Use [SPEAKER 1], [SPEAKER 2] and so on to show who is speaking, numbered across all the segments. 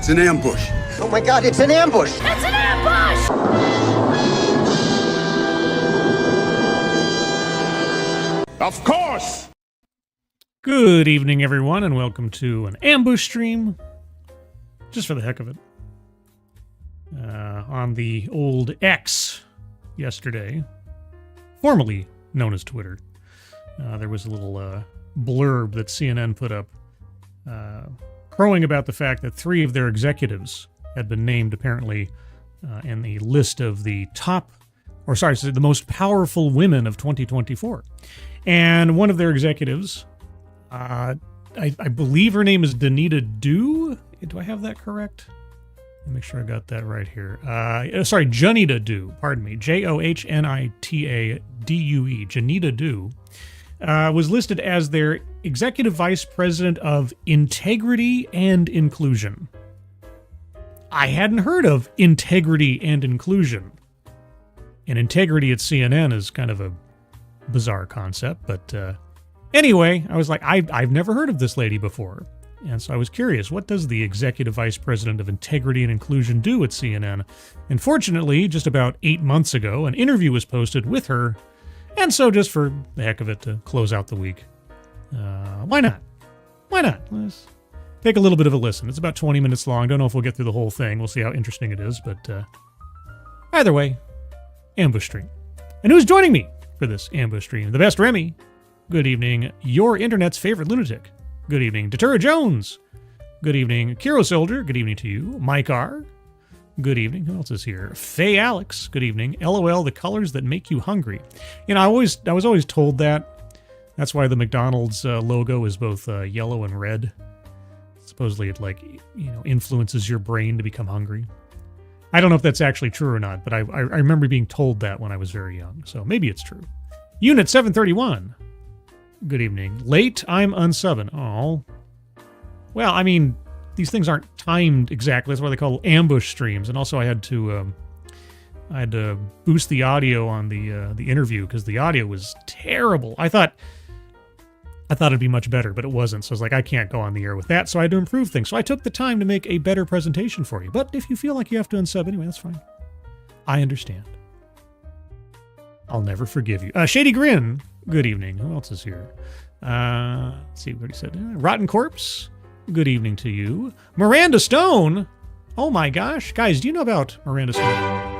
[SPEAKER 1] It's an ambush.
[SPEAKER 2] Oh my God, it's an ambush!
[SPEAKER 3] It's an ambush!
[SPEAKER 4] Of course!
[SPEAKER 5] Good evening, everyone, and welcome to an ambush stream, just for the heck of it, on the old X yesterday, formerly known as Twitter. There was a little blurb that CNN put up crowing about the fact that 3 of their executives had been named, apparently, in the list of the the most powerful women of 2024. And one of their executives, I believe her name is Janita Due. Do I have that correct? Let me make sure I got that right here. Janita Due. Pardon me. Johnitadue. Janita Due was listed as their executive vice president of integrity and inclusion. I hadn't heard of integrity and inclusion. And integrity at CNN is kind of a bizarre concept, but anyway, I was like, I've never heard of this lady before. And so I was curious, what does the executive vice president of integrity and inclusion do at CNN? And fortunately, just about 8 months ago, an interview was posted with her. And so just for the heck of it, to close out the week, why not? Why not? Let's take a little bit of a listen. It's about 20 minutes long. Don't know if we'll get through the whole thing. We'll see how interesting it is. But either way, ambush stream. And who's joining me for this ambush stream? The best Remy. Good evening, your internet's favorite lunatic. Good evening, Datura Jones. Good evening, Kiro Soldier. Good evening to you. Mike R. Good evening. Who else is here? Faye Alex. Good evening. LOL, the colors that make you hungry. You know, I was always told that. That's why the McDonald's logo is both yellow and red. Supposedly it, influences your brain to become hungry. I don't know if that's actually true or not, but I remember being told that when I was very young, so maybe it's true. Unit 731. Good evening. Late, I'm unsubbing. Oh. Well, I mean, these things aren't timed exactly. That's why they call ambush streams. And also I had to boost the audio on the interview because the audio was terrible. I thought it'd be much better, but it wasn't. So I was like, I can't go on the air with that, so I had to improve things. So I took the time to make a better presentation for you. But if you feel like you have to unsub anyway, that's fine. I understand. I'll never forgive you. Shady Grin, good evening. Who else is here? Let's see what he said. Rotten Corpse, good evening to you. Miranda Stone. Oh my gosh. Guys, do you know about Miranda Stone?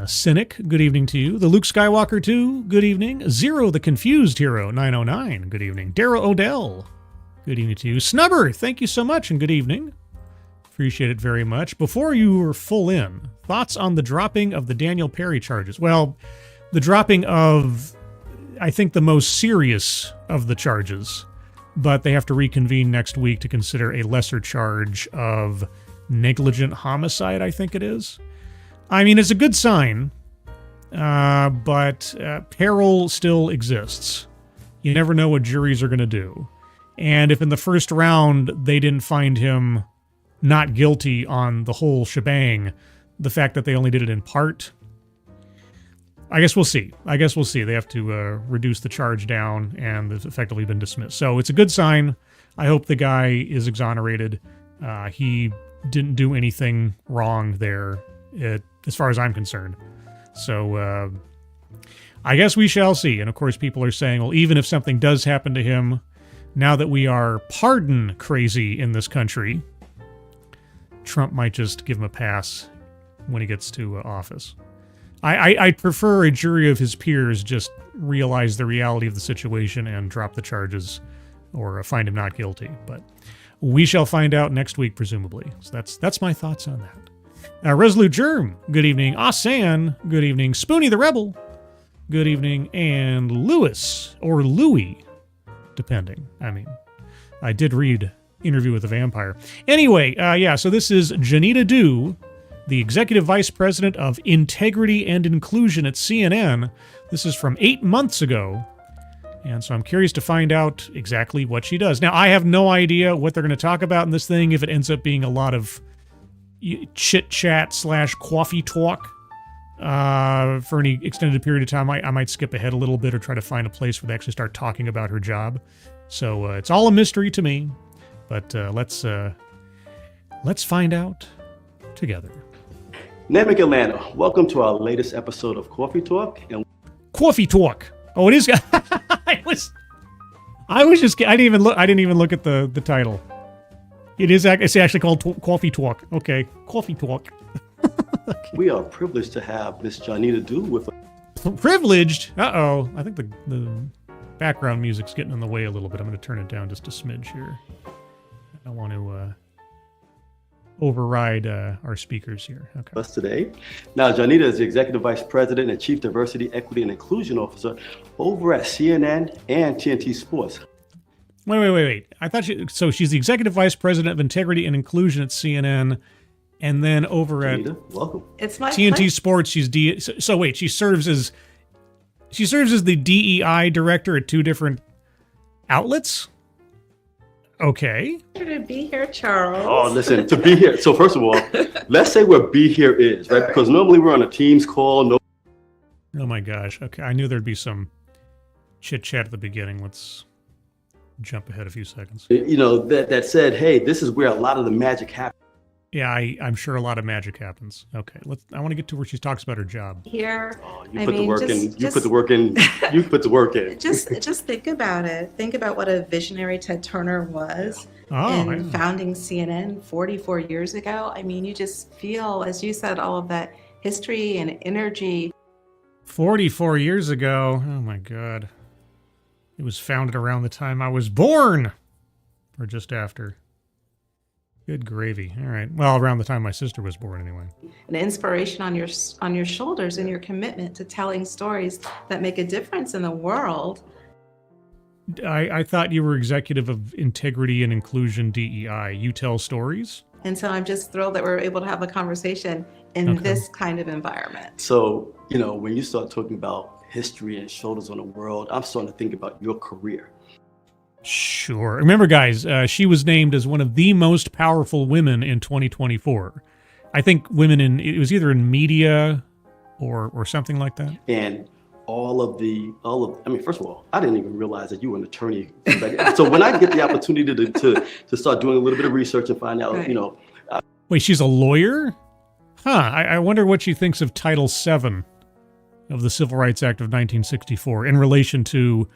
[SPEAKER 5] Cynic, good evening to you. The Luke Skywalker 2, good evening. Zero, the Confused Hero, 909, good evening. Dara Odell, good evening to you. Snubber, thank you so much and good evening. Appreciate it very much. Before you were full in, thoughts on the dropping of the Daniel Perry charges? Well, the dropping of, I think, the most serious of the charges, but they have to reconvene next week to consider a lesser charge of negligent homicide, I think it is. I mean, it's a good sign, but peril still exists. You never know what juries are going to do. And if in the first round they didn't find him not guilty on the whole shebang, the fact that they only did it in part, I guess we'll see. They have to reduce the charge down, and it's effectively been dismissed. So it's a good sign. I hope the guy is exonerated. He didn't do anything wrong there, as far as I'm concerned. So I guess we shall see. And of course, people are saying, well, even if something does happen to him, now that we are pardon crazy in this country, Trump might just give him a pass when he gets to office. I'd prefer a jury of his peers just realize the reality of the situation and drop the charges or find him not guilty. But we shall find out next week, presumably. So that's my thoughts on that. Resolute Germ, good evening. Asan, good evening. Spoonie the Rebel, good evening. And Lewis, or Louie, depending. I mean, I did read Interview with a Vampire. Anyway, so this is Janita Due, the Executive Vice President of Integrity and Inclusion at CNN. This is from 8 months ago. And so I'm curious to find out exactly what she does. Now, I have no idea what they're going to talk about in this thing, if it ends up being a lot of chit-chat / coffee talk. for any extended period of time. I might skip ahead a little bit or try to find a place where they actually start talking about her job. So it's all a mystery to me. But let's find out together.
[SPEAKER 1] Namek Atlanta, welcome to our latest episode of Coffee Talk. And
[SPEAKER 5] Coffee Talk. Oh, it is. I didn't even look at the title. It's actually called Coffee Talk. Okay, Coffee Talk.
[SPEAKER 1] okay. We are privileged to have Miss Janita Du with us.
[SPEAKER 5] Privileged? Uh-oh. I think the background music's getting in the way a little bit. I'm going to turn it down just a smidge here. I don't want to override our speakers here. Okay.
[SPEAKER 1] Us today. Now, Janita is the Executive Vice President and Chief Diversity, Equity, and Inclusion Officer over at CNN and TNT Sports.
[SPEAKER 5] Wait. I thought she's the Executive Vice President of Integrity and Inclusion at CNN, and then over
[SPEAKER 1] Janita,
[SPEAKER 5] at
[SPEAKER 1] welcome.
[SPEAKER 2] It's my
[SPEAKER 5] TNT
[SPEAKER 2] pleasure.
[SPEAKER 5] Sports, she's so wait, she serves as the DEI director at two different outlets? Okay.
[SPEAKER 2] Pleasure to be here, Charles.
[SPEAKER 1] Oh, listen, to be here. So first of all, let's say where Be Here is, right? Because normally we're on a Teams call.
[SPEAKER 5] Oh my gosh. Okay, I knew there'd be some chit chat at the beginning. Let's jump ahead a few seconds.
[SPEAKER 1] You know, that said, hey, this is where a lot of the magic happens.
[SPEAKER 5] Yeah, I'm sure a lot of magic happens. Okay, I want to get to where she talks about her job.
[SPEAKER 2] Here,
[SPEAKER 1] Oh, you put the work in. You put the work in. You put the work in.
[SPEAKER 2] Just think about it. Think about what a visionary Ted Turner was in founding CNN 44 years ago. I mean, you just feel, as you said, all of that history and energy.
[SPEAKER 5] 44 years ago. Oh my God. It was founded around the time I was born, or just after. Good gravy. All right. Well, around the time my sister was born, anyway.
[SPEAKER 2] An inspiration on your shoulders and your commitment to telling stories that make a difference in the world.
[SPEAKER 5] I thought you were executive of Integrity and Inclusion DEI. You tell stories?
[SPEAKER 2] And so I'm just thrilled that we're able to have a conversation in this kind of environment.
[SPEAKER 1] So, you know, when you start talking about history and shoulders on the world, I'm starting to think about your career.
[SPEAKER 5] Sure. Remember, guys, she was named as one of the most powerful women in 2024. I think it was either in media or something like that.
[SPEAKER 1] And I mean, first of all, I didn't even realize that you were an attorney. So when I get the opportunity to start doing a little bit of research and find out,
[SPEAKER 2] Right.
[SPEAKER 1] you know.
[SPEAKER 5] Wait, she's a lawyer? Huh. I wonder what she thinks of Title VII of the Civil Rights Act of 1964 in relation to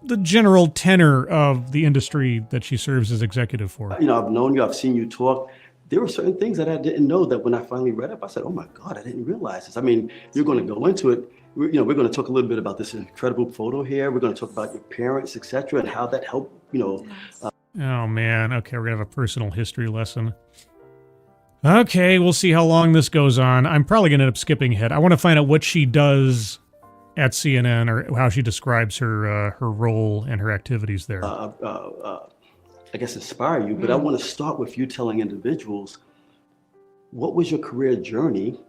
[SPEAKER 5] the general tenor of the industry that she serves as executive for.
[SPEAKER 1] You know, I've known you, I've seen you talk. There were certain things that I didn't know that when I finally read up, I said, oh my God, I didn't realize this. I mean, you're going to go into it. We're going to talk a little bit about this incredible photo here. We're going to talk about your parents, etc., and how that helped, you know.
[SPEAKER 5] Oh, man. Okay, we're going to have a personal history lesson. Okay, we'll see how long this goes on. I'm probably going to end up skipping ahead. I want to find out what she does at CNN or how she describes her role and her activities there.
[SPEAKER 1] I guess inspire you, but I want to start with you telling individuals, what was your career journey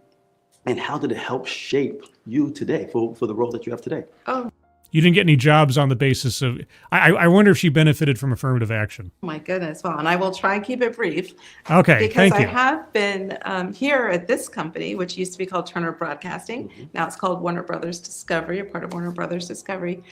[SPEAKER 1] and how did it help shape you today for the role that you have today?
[SPEAKER 2] Oh
[SPEAKER 5] You didn't get any jobs on the basis of... I wonder if she benefited from affirmative action.
[SPEAKER 2] my goodness. Well, and I will try and keep it brief.
[SPEAKER 5] Okay,
[SPEAKER 2] Because
[SPEAKER 5] thank
[SPEAKER 2] I
[SPEAKER 5] you.
[SPEAKER 2] have been here at this company, which used to be called Turner Broadcasting. Now it's called Warner Brothers Discovery, a part of Warner Brothers Discovery.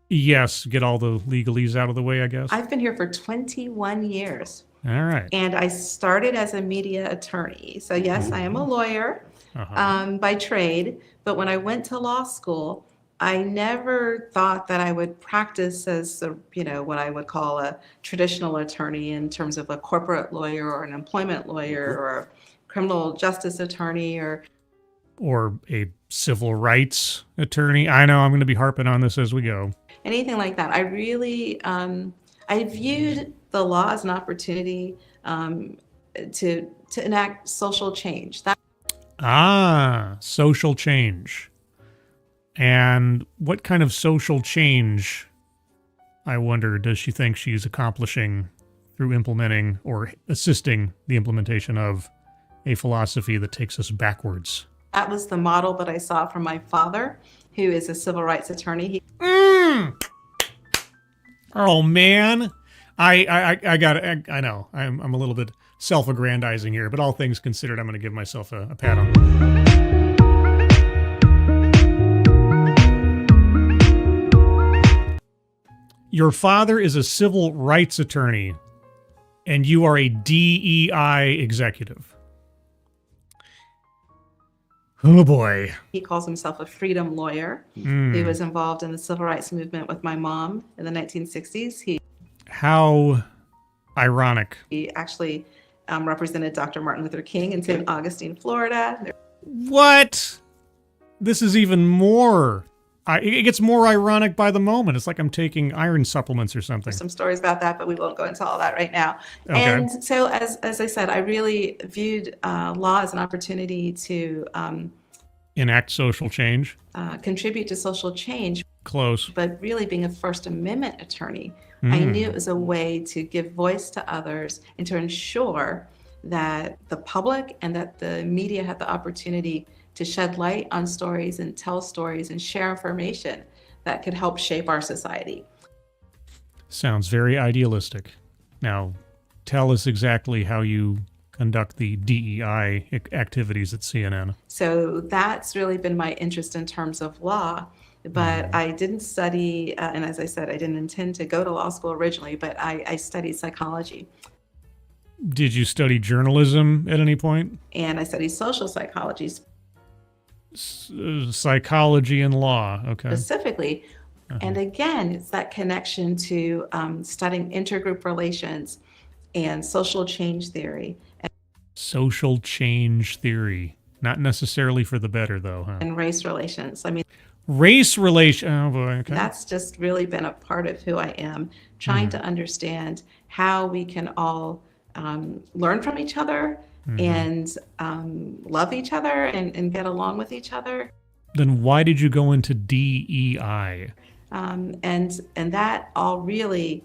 [SPEAKER 5] Yes, get all the legalese out of the way, I guess.
[SPEAKER 2] I've been here for 21 years.
[SPEAKER 5] All right.
[SPEAKER 2] And I started as a media attorney. So yes, I am a lawyer by trade. But when I went to law school, I never thought that I would practice as what I would call a traditional attorney in terms of a corporate lawyer or an employment lawyer or a criminal justice attorney or
[SPEAKER 5] a civil rights attorney. I know I'm going to be harping on this as we go.
[SPEAKER 2] anything like that. I really, I viewed the law as an opportunity to enact social change.
[SPEAKER 5] Social change. And what kind of social change, I wonder, does she think she's accomplishing through implementing or assisting the implementation of a philosophy that takes us backwards?
[SPEAKER 2] That was the model that I saw from my father, who is a civil rights attorney.
[SPEAKER 5] Oh man, I got it. I know I'm a little bit self-aggrandizing here, but all things considered, I'm going to give myself a pat on the Your father is a civil rights attorney, and you are a DEI executive. Oh boy.
[SPEAKER 2] He calls himself a freedom lawyer.
[SPEAKER 5] Hmm.
[SPEAKER 2] He was involved in the civil rights movement with my mom in the 1960s.
[SPEAKER 5] How ironic.
[SPEAKER 2] He actually represented Dr. Martin Luther King in St. Augustine, Florida.
[SPEAKER 5] What? This is even more. It gets more ironic by the moment. It's like I'm taking iron supplements or something.
[SPEAKER 2] There's some stories about that, but we won't go into all that right now.
[SPEAKER 5] Okay.
[SPEAKER 2] And so, as I said, I really viewed law as an opportunity to
[SPEAKER 5] Enact social change.
[SPEAKER 2] contribute to social change.
[SPEAKER 5] Close.
[SPEAKER 2] But really being a First Amendment attorney, I knew it was a way to give voice to others and to ensure that the public and that the media had the opportunity to shed light on stories and tell stories and share information that could help shape our society.
[SPEAKER 5] Sounds very idealistic. Now, tell us exactly how you conduct the DEI activities at CNN.
[SPEAKER 2] So that's really been my interest in terms of law. But I didn't study, and as I said, I didn't intend to go to law school originally, but I studied psychology.
[SPEAKER 5] Did you study journalism at any point?
[SPEAKER 2] And I studied social psychology
[SPEAKER 5] Psychology and law, okay.
[SPEAKER 2] specifically. And again, it's that connection to studying intergroup relations and social change theory.
[SPEAKER 5] Social change theory. Not necessarily for the better, though, huh?
[SPEAKER 2] And race relations. I mean,
[SPEAKER 5] Race relation. Oh, boy, okay.
[SPEAKER 2] that's just really been a part of who I am, trying to understand how we can all learn from each other and love each other and get along with each other.
[SPEAKER 5] Then why did you go into DEI?
[SPEAKER 2] And that all really,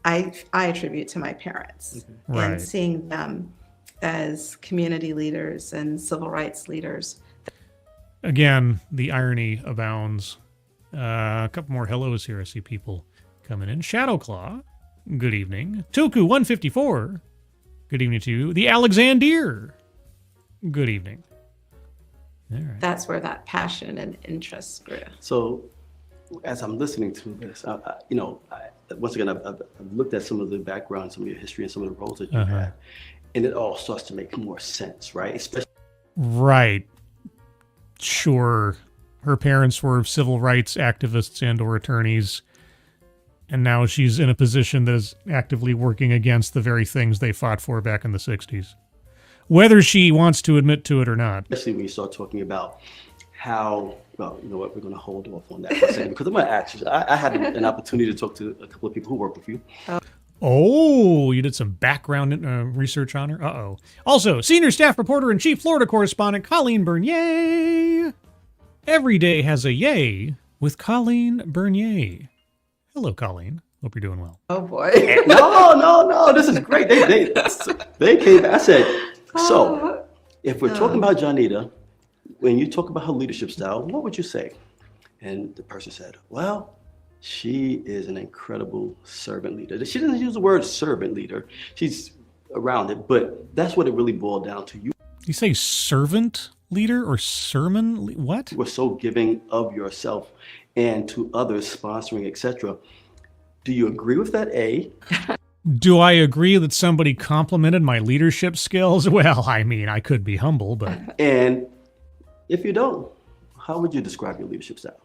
[SPEAKER 2] I attribute to my parents
[SPEAKER 5] Right.
[SPEAKER 2] and seeing them as community leaders and civil rights leaders.
[SPEAKER 5] Again, the irony abounds. A couple more hellos here. I see people coming in. Shadowclaw, good evening. Tuku 154, good evening to you. The Alexander, good evening. All right.
[SPEAKER 2] That's where that passion and interest grew.
[SPEAKER 1] So, as I'm listening to this, once again, I've looked at some of the background, some of your history, and some of the roles that you had, and it all starts to make more sense, right? Especially
[SPEAKER 5] Right. Sure. Her parents were civil rights activists and or attorneys, and now she's in a position that is actively working against the very things they fought for back in the 60s. Whether she wants to admit to it or not.
[SPEAKER 1] especially when you start talking about how, well, you know what, we're going to hold off on that for a second, because I'm going to ask you. I had an opportunity to talk to a couple of people who work with you.
[SPEAKER 5] Oh, you did some background research on her? Uh-oh. Also, senior staff reporter and chief Florida correspondent Colleen Bernier. Every day has a yay with Colleen Bernier. Hello, Colleen. Hope you're doing well.
[SPEAKER 2] Oh boy.
[SPEAKER 1] No, this is great. They came, I said, so if we're talking about Janita, when you talk about her leadership style, what would you say? And the person said, well, she is an incredible servant leader. She doesn't use the word servant leader. She's around it, but that's what it really boiled down to.
[SPEAKER 5] You say servant leader or sermon? What?
[SPEAKER 1] You were so giving of yourself and to others, sponsoring, etc. Do you agree with that, A?
[SPEAKER 5] Do I agree that somebody complimented my leadership skills? Well, I mean, I could be humble, but...
[SPEAKER 1] And if you don't, how would you describe your leadership style?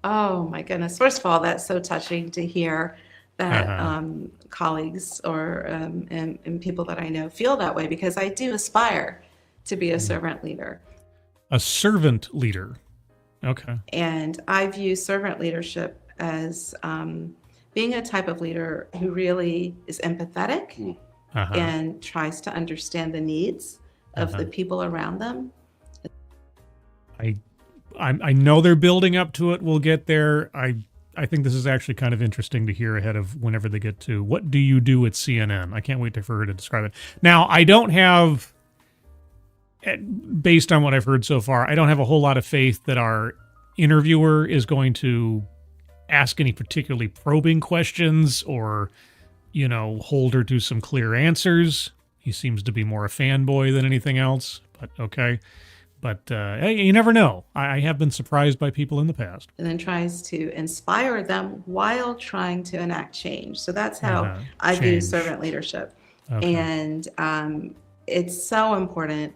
[SPEAKER 2] Oh my goodness. First of all, that's so touching to hear that colleagues or and people that I know feel that way, because I do aspire to be a servant leader.
[SPEAKER 5] A servant leader. Okay.
[SPEAKER 2] And I view servant leadership as being a type of leader who really is empathetic and tries to understand the needs of the people around them.
[SPEAKER 5] I know they're building up to it. We'll get there. I think this is actually kind of interesting to hear ahead of whenever they get to what do you do at CNN. I can't wait for her to describe it. Now, I don't have, based on what I've heard so far, I don't have a whole lot of faith that our interviewer is going to ask any particularly probing questions or, hold her to some clear answers. He seems to be more a fanboy than anything else, but okay. But hey, you never know. I have been surprised by people in the past.
[SPEAKER 2] And then tries to inspire them while trying to enact change. So that's how I view
[SPEAKER 5] Change.
[SPEAKER 2] servant leadership.
[SPEAKER 5] Okay.
[SPEAKER 2] And it's so important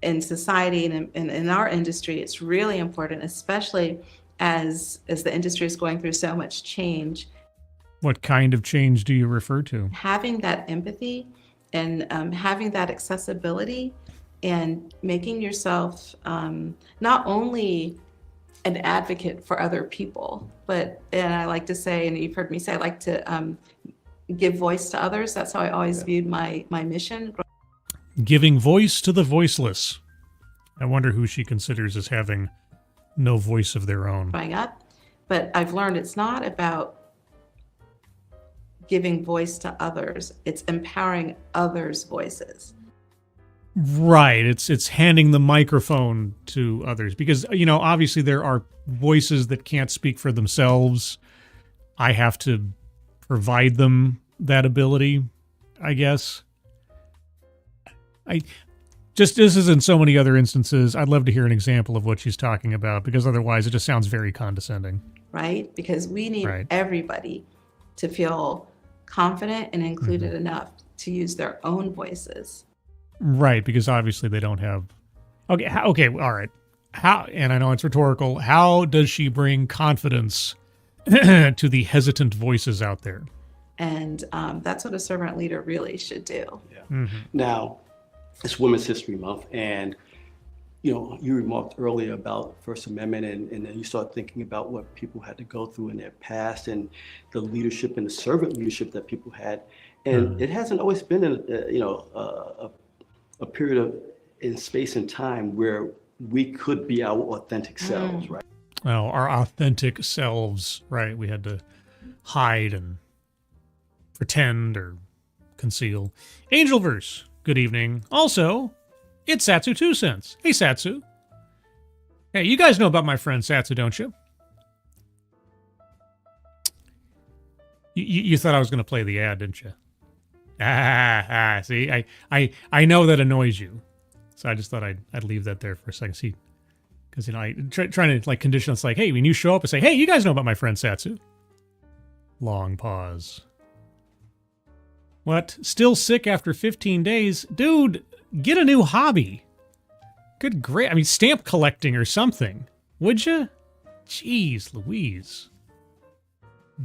[SPEAKER 2] in society and in our industry. It's really important, especially as the industry is going through so much change.
[SPEAKER 5] What kind of change do you refer to?
[SPEAKER 2] Having that empathy and having that accessibility and making yourself not only an advocate for other people, but, and I like to say, and you've heard me say, I like to give voice to others. That's how I always viewed my mission.
[SPEAKER 5] Giving voice to the voiceless. I wonder who she considers as having no voice of their own.
[SPEAKER 2] Growing up, but I've learned it's not about giving voice to others. It's empowering others' voices.
[SPEAKER 5] Right. It's handing the microphone to others because, obviously there are voices that can't speak for themselves. I have to provide them that ability, I guess. Just as in so many other instances, I'd love to hear an example of what she's talking about because otherwise it just sounds very condescending.
[SPEAKER 2] Right? Because we need everybody to feel confident and included enough to use their own voices.
[SPEAKER 5] Right, because obviously they don't have... Okay, all right. How? And I know it's rhetorical. How does she bring confidence to the hesitant voices out there?
[SPEAKER 2] And that's what a servant leader really should do.
[SPEAKER 1] Yeah. Now, it's Women's History Month, and you remarked earlier about First Amendment, and then you start thinking about what people had to go through in their past and the leadership and the servant leadership that people had, and it hasn't always been a period of in space and time where we could be our authentic selves, right?
[SPEAKER 5] Well, our authentic selves, right? We had to hide and pretend or conceal. Angelverse, good evening. Also, it's Satsu 2 cents. Hey, Satsu. Hey, you guys know about my friend Satsu, don't you? You thought I was going to play the ad, didn't you? See, I know that annoys you. So I just thought I'd leave that there for a second. See, because, I trying to condition it's like, hey, when you show up and say, hey, you guys know about my friend Satsu. Long pause. What? Still sick after 15 days? Dude, get a new hobby. Good great. I mean, stamp collecting or something. Would you? Jeez Louise.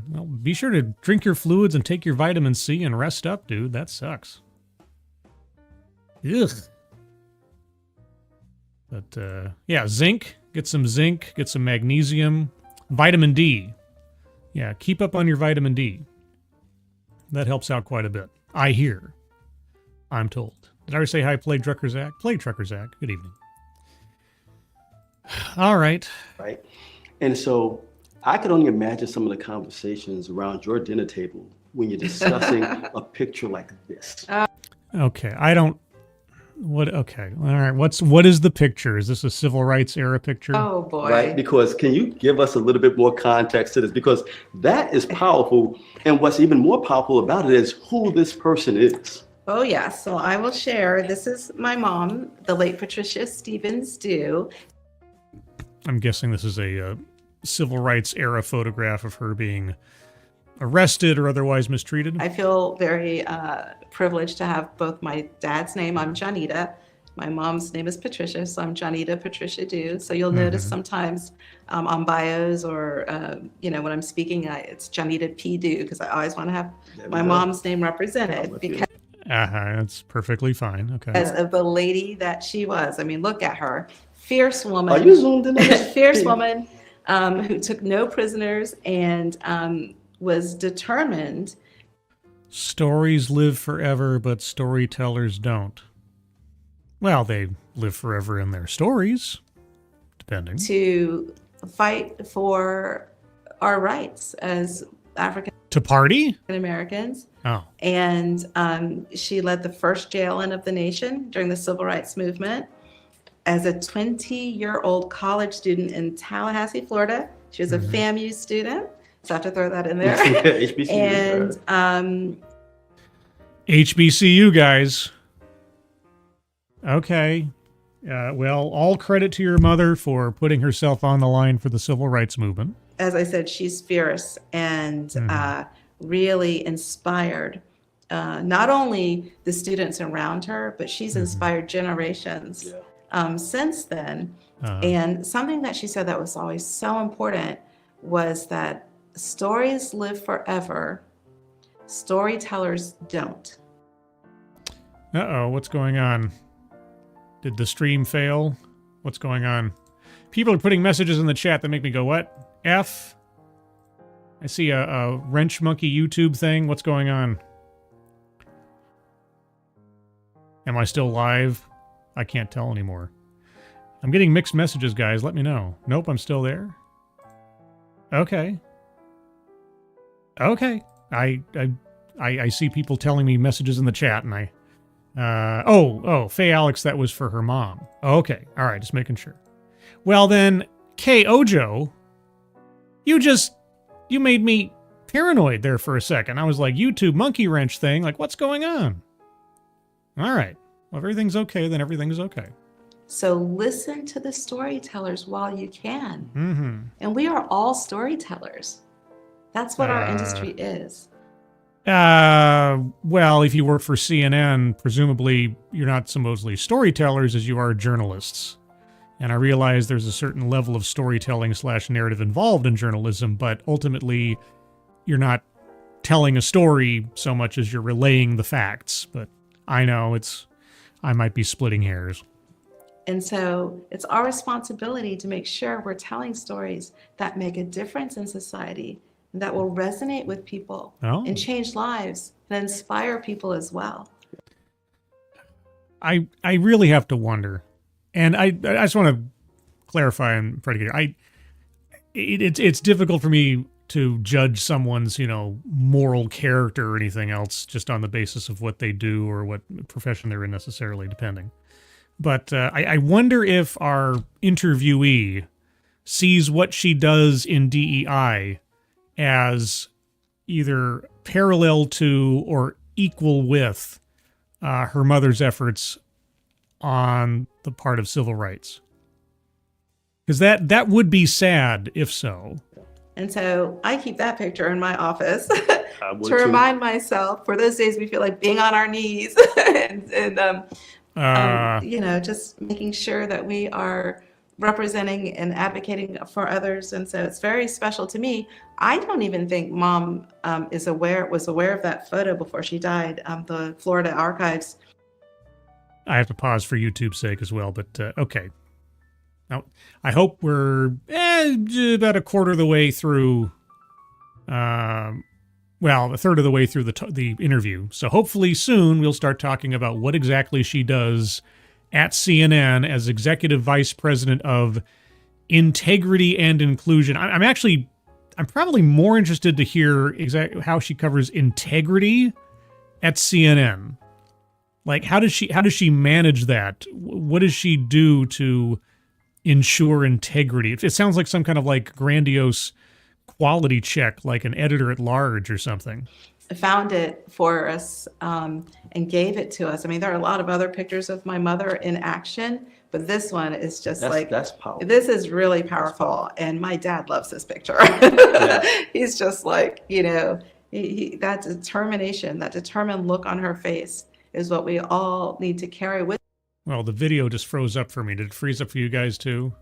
[SPEAKER 5] Well, be sure to drink your fluids and take your vitamin C and rest up, dude. That sucks. Ugh. But, yeah, zinc. Get some zinc. Get some magnesium. Vitamin D. Yeah, keep up on your vitamin D. That helps out quite a bit. I hear. I'm told. Did I ever say hi, Plague Trucker Zach? Plague Trucker Zach, good evening. All right.
[SPEAKER 1] Right. And so I could only imagine some of the conversations around your dinner table when you're discussing a picture like this.
[SPEAKER 5] Okay, I don't... Okay, all right. What is the picture? Is this a civil rights era picture?
[SPEAKER 2] Oh, boy.
[SPEAKER 1] Right? Because can you give us a little bit more context to this? Because that is powerful. And what's even more powerful about it is who this person is.
[SPEAKER 2] Oh, yeah. So I will share. This is my mom, the late Patricia Stevens Dew.
[SPEAKER 5] I'm guessing this is a civil rights era photograph of her being arrested or otherwise mistreated.
[SPEAKER 2] I feel very privileged to have both my dad's name. I'm Johnita. My mom's name is Patricia, so I'm Johnita Patricia Dew. So you'll notice sometimes on bios or, when I'm speaking, it's Johnita P. Dew because I always want to have my mom's name represented because
[SPEAKER 5] that's perfectly fine. Okay.
[SPEAKER 2] as of the lady that she was. I mean, look at her. Fierce woman.
[SPEAKER 1] Are you zoomed in on this?
[SPEAKER 2] Fierce woman who took no prisoners and was determined.
[SPEAKER 5] Stories live forever, but storytellers don't. Well, they live forever in their stories, depending.
[SPEAKER 2] To fight for our rights as African
[SPEAKER 5] To party?
[SPEAKER 2] Americans.
[SPEAKER 5] Oh.
[SPEAKER 2] And she led the first jail-in of the nation during the Civil Rights Movement. As a 20-year-old college student in Tallahassee, Florida, she was a FAMU student. So I have to throw that in there.
[SPEAKER 1] HBCU,
[SPEAKER 2] and
[SPEAKER 5] HBCU, guys. Okay. Well, all credit to your mother for putting herself on the line for the civil rights movement.
[SPEAKER 2] As I said, she's fierce and really inspired not only the students around her, but she's inspired generations since then. And something that she said that was always so important was that stories live forever, storytellers don't.
[SPEAKER 5] Uh-oh, what's going on? Did the stream fail? What's going on? People are putting messages in the chat that make me go, what? F? I see a Wrench Monkey YouTube thing. What's going on? Am I still live? I can't tell anymore. I'm getting mixed messages, guys. Let me know. Nope, I'm still there. Okay. Okay. I see people telling me messages in the chat, and Faye Alex, that was for her mom. Okay. All right, just making sure. Well then, K. Ojo, you made me paranoid there for a second. I was like, YouTube monkey wrench thing, like what's going on? All right. Well, if everything's okay, then everything's okay.
[SPEAKER 2] So listen to the storytellers while you can.
[SPEAKER 5] Mm-hmm.
[SPEAKER 2] And we are all storytellers. That's what our industry is.
[SPEAKER 5] Well, if you work for CNN, presumably you're not supposedly storytellers as you are journalists. And I realize there's a certain level of storytelling / narrative involved in journalism, but ultimately you're not telling a story so much as you're relaying the facts. But I know I might be splitting hairs.
[SPEAKER 2] And so it's our responsibility to make sure we're telling stories that make a difference in society, that will resonate with people and change lives and inspire people as well.
[SPEAKER 5] I really have to wonder, and I just want to clarify and predicate. It's difficult for me to judge someone's moral character or anything else just on the basis of what they do or what profession they're in necessarily, depending. But I wonder if our interviewee sees what she does in DEI as either parallel to or equal with her mother's efforts on the part of civil rights. Because that would be sad if so.
[SPEAKER 2] And so I keep that picture in my office
[SPEAKER 1] I would
[SPEAKER 2] to remind myself for those days we feel like being on our knees and just making sure that we are representing and advocating for others. And so it's very special to me. I don't even think Mom was aware of that photo before she died. The Florida Archives.
[SPEAKER 5] I have to pause for YouTube's sake as well, but okay. Now, I hope we're about a quarter of the way through, a third of the way through the interview. So hopefully soon we'll start talking about what exactly she does at CNN as Executive Vice President of Integrity and Inclusion. I'm probably more interested to hear exactly how she covers integrity at CNN. Like, how does she manage that? What does she do to ensure integrity? It sounds like some kind of like grandiose quality check, like an editor at large or something.
[SPEAKER 2] Found it for us and gave it to us. I mean, there are a lot of other pictures of my mother in action, but this one is just
[SPEAKER 1] that's powerful.
[SPEAKER 2] This is really powerful. And my dad loves this picture. He's just like, that determination, that determined look on her face is what we all need to carry with.
[SPEAKER 5] Well, the video just froze up for me. Did it freeze up for you guys too?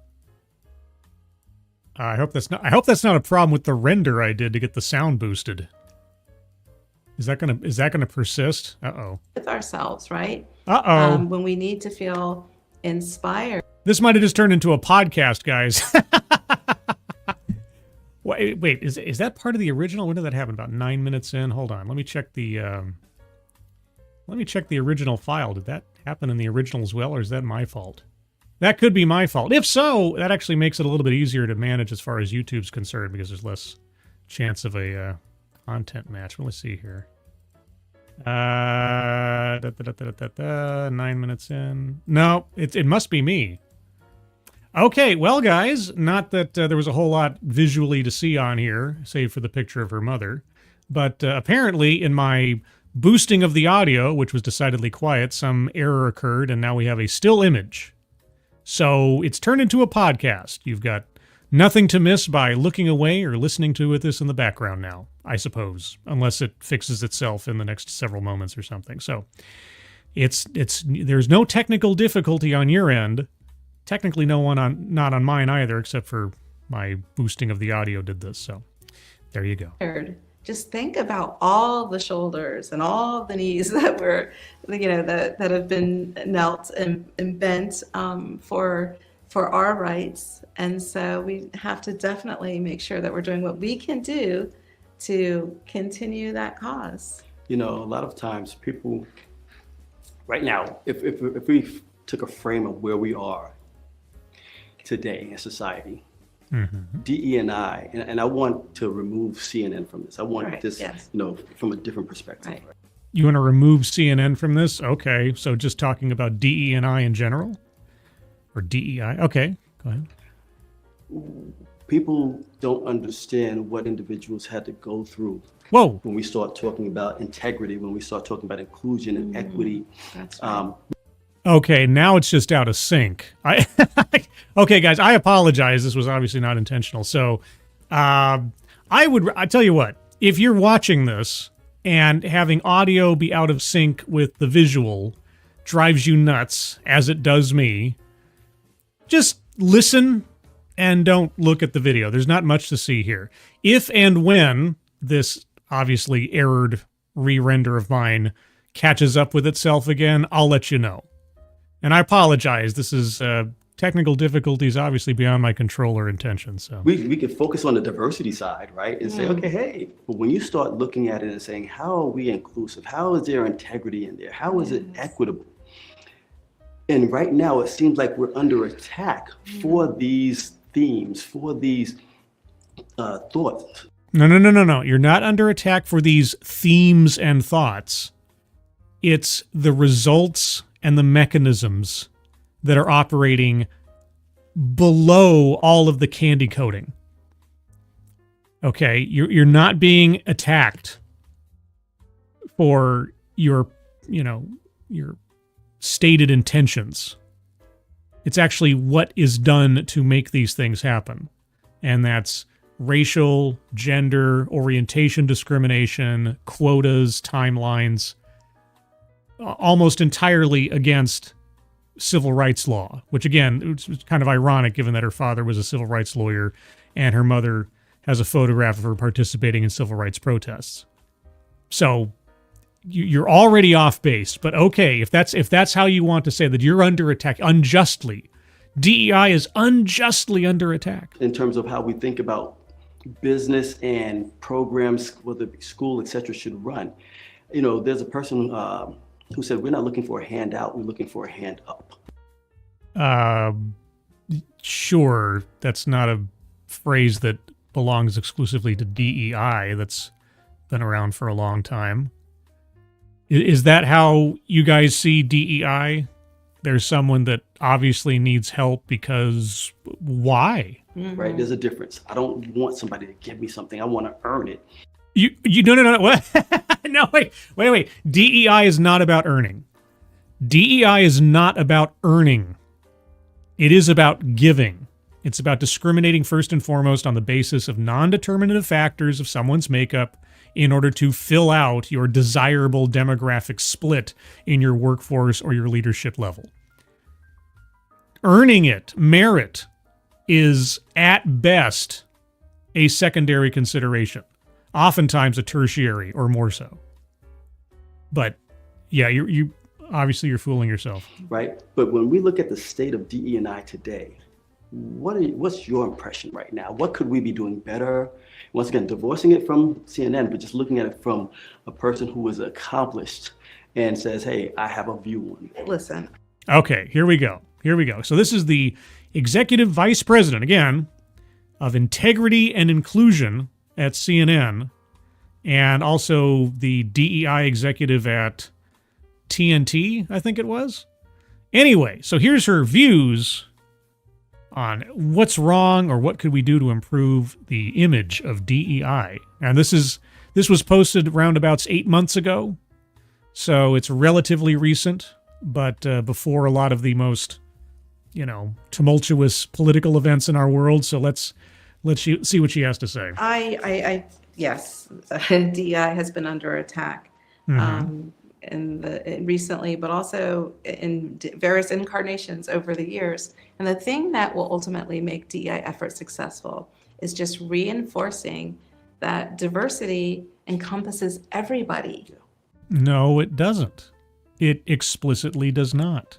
[SPEAKER 5] I hope that's not a problem with the render I did to get the sound boosted. Is that gonna persist? Uh-oh.
[SPEAKER 2] With ourselves, right?
[SPEAKER 5] Uh-oh.
[SPEAKER 2] When we need to feel inspired.
[SPEAKER 5] This might have just turned into a podcast, guys. Wait, is that part of the original? When did that happen? About 9 minutes in? Hold on. Let me check the original file. Did that happen in the original as well, or is that my fault? That could be my fault. If so, that actually makes it a little bit easier to manage as far as YouTube's concerned, because there's less chance of a content match. Well, let's see here. 9 minutes in. No, it must be me. Okay, well, guys, not that there was a whole lot visually to see on here, save for the picture of her mother, but apparently in my boosting of the audio, which was decidedly quiet, some error occurred, and now we have a still image. So it's turned into a podcast. You've got nothing to miss by looking away or listening to this in the background now, I suppose, unless it fixes itself in the next several moments or something. So there's no technical difficulty on your end. Technically, not on mine either, except for my boosting of the audio did this. So there you go.
[SPEAKER 2] Just think about all the shoulders and all the knees that were, that have been knelt and bent for our rights. And so we have to definitely make sure that we're doing what we can do to continue that cause.
[SPEAKER 1] A lot of times people, right now, if we took a frame of where we are today in society, DE&I, and I want to remove CNN from this. I want this, from a different perspective.
[SPEAKER 2] Right.
[SPEAKER 5] You want to remove CNN from this? Okay, so just talking about DE&I in general? Or DEI? Okay, go ahead.
[SPEAKER 1] People don't understand what individuals had to go through.
[SPEAKER 5] Whoa.
[SPEAKER 1] When we start talking about integrity, when we start talking about inclusion and equity.
[SPEAKER 2] That's right.
[SPEAKER 5] Okay, now it's just out of sync. Okay, guys, I apologize. This was obviously not intentional. So I tell you what, if you're watching this and having audio be out of sync with the visual drives you nuts, as it does me, just listen and don't look at the video. There's not much to see here. If and when this obviously errored re-render of mine catches up with itself again, I'll let you know. And I apologize. This is technical difficulties, obviously beyond my control or intention. So
[SPEAKER 1] we can focus on the diversity side, right? And say, okay, hey, but when you start looking at it and saying, how are we inclusive? How is there integrity in there? How is it equitable? And right now, it seems like we're under attack for these themes, for these thoughts.
[SPEAKER 5] No. You're not under attack for these themes and thoughts. It's the results and the mechanisms that are operating below all of the candy coating. Okay, you're not being attacked for your stated intentions. It's actually what is done to make these things happen. And that's racial, gender, orientation discrimination, quotas, timelines, almost entirely against civil rights law, which again, it's kind of ironic given that her father was a civil rights lawyer and her mother has a photograph of her participating in civil rights protests. So you're already off base, but okay, if that's how you want to say that you're under attack unjustly, DEI is unjustly under attack.
[SPEAKER 1] In terms of how we think about business and programs, whether it be school, et cetera, should run. There's a person who said, we're not looking for a handout, we're looking for a hand up.
[SPEAKER 5] Sure, that's not a phrase that belongs exclusively to DEI. That's been around for a long time. Is that how you guys see DEI? There's someone that obviously needs help because why?
[SPEAKER 1] Right, there's a difference. I don't want somebody to give me something. I want to earn it.
[SPEAKER 5] No. What? No, wait. DEI is not about earning. DEI is not about earning. It is about giving. It's about discriminating first and foremost on the basis of non-determinative factors of someone's makeup in order to fill out your desirable demographic split in your workforce or your leadership level. Earning it, merit, is at best a secondary consideration. Oftentimes a tertiary or more so. But yeah, you obviously you're fooling yourself.
[SPEAKER 1] Right. But when we look at the state of DE&I today, what's your impression right now? What could we be doing better? Once again, divorcing it from CNN, but just looking at it from a person who is accomplished and says, hey, I have a view on it.
[SPEAKER 2] Listen.
[SPEAKER 5] Okay, here we go. So this is the executive vice president, again, of integrity and inclusion at CNN, and also the DEI executive at TNT, I think it was. Anyway, so here's her views on what's wrong or what could we do to improve the image of DEI. And this was posted roundabouts 8 months ago, so it's relatively recent, but before a lot of the most tumultuous political events in our world. So let's see what she has to say.
[SPEAKER 2] Yes, DEI has been under attack recently, but also in various incarnations over the years. And the thing that will ultimately make DEI efforts successful is just reinforcing that diversity encompasses everybody.
[SPEAKER 5] No, it doesn't. It explicitly does not.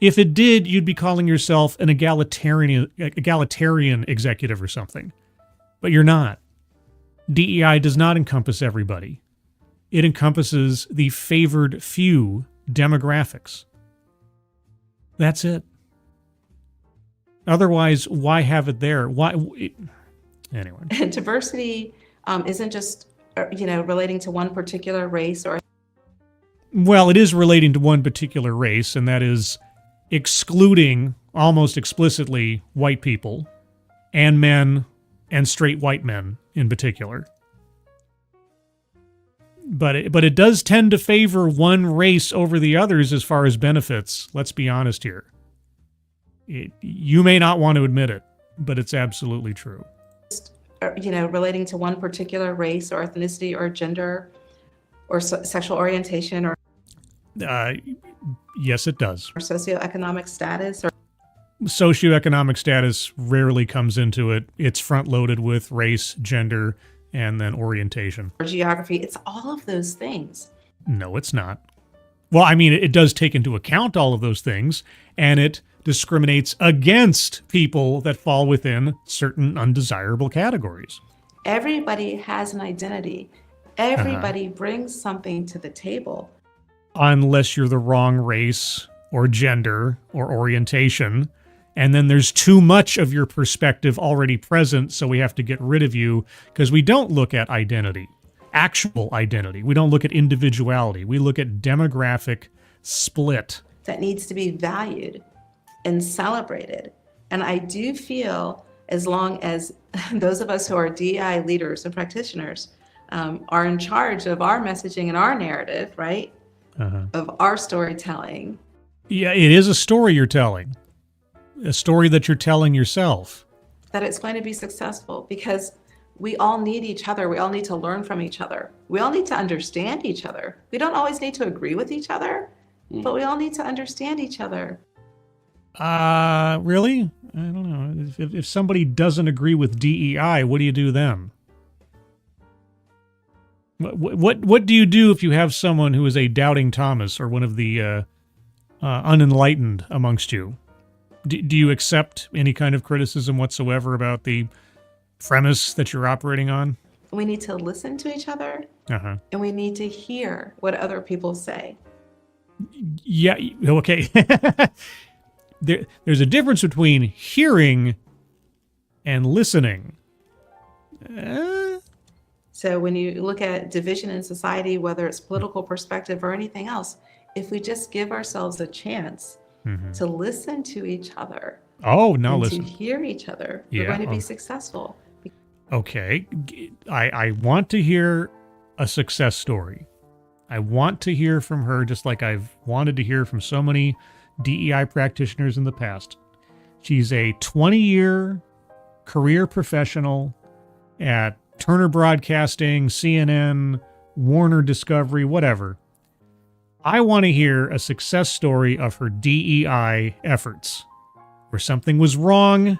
[SPEAKER 5] If it did, you'd be calling yourself an egalitarian executive or something. But you're not. DEI does not encompass everybody. It encompasses the favored few demographics. That's it. Otherwise, why have it there? Anyway.
[SPEAKER 2] And diversity isn't just, relating to one particular race or...
[SPEAKER 5] Well, it is relating to one particular race, and that is excluding, almost explicitly, white people and men and straight white men in particular. But it does tend to favor one race over the others as far as benefits. Let's be honest here. You may not want to admit it, but it's absolutely true.
[SPEAKER 2] Relating to one particular race or ethnicity or gender or sexual orientation or...
[SPEAKER 5] Yes, it does.
[SPEAKER 2] Or socioeconomic status or...
[SPEAKER 5] Socioeconomic status rarely comes into it. It's front-loaded with race, gender, and then orientation.
[SPEAKER 2] Or geography. It's all of those things.
[SPEAKER 5] No, it's not. Well, I mean, it does take into account all of those things, and it discriminates against people that fall within certain undesirable categories.
[SPEAKER 2] Everybody has an identity. Everybody brings something to the table.
[SPEAKER 5] Unless you're the wrong race or gender or orientation, and then there's too much of your perspective already present, so we have to get rid of you, because we don't look at identity, actual identity. We don't look at individuality. We look at demographic split.
[SPEAKER 2] That needs to be valued and celebrated. And I do feel as long as those of us who are DEI leaders and practitioners are in charge of our messaging and our narrative, right? Of our storytelling.
[SPEAKER 5] Yeah, it is a story you're telling. A story that you're telling yourself.
[SPEAKER 2] That it's going to be successful because we all need each other. We all need to learn from each other. We all need to understand each other. We don't always need to agree with each other, but we all need to understand each other.
[SPEAKER 5] Really? I don't know. If somebody doesn't agree with DEI, what do you do then? What do you do if you have someone who is a doubting Thomas or one of the unenlightened amongst you? Do you accept any kind of criticism whatsoever about the premise that you're operating on?
[SPEAKER 2] We need to listen to each other, and we need to hear what other people say.
[SPEAKER 5] Yeah, okay. There's a difference between hearing and listening.
[SPEAKER 2] So when you look at division in society, whether it's political perspective or anything else, if we just give ourselves a chance to listen to each other,
[SPEAKER 5] listen.
[SPEAKER 2] to hear each other, we're going to be successful.
[SPEAKER 5] Okay, I want to hear a success story. I want to hear from her just like I've wanted to hear from so many DEI practitioners in the past. She's a 20-year career professional at Turner Broadcasting, CNN, Warner Discovery, whatever. I want to hear a success story of her DEI efforts, where something was wrong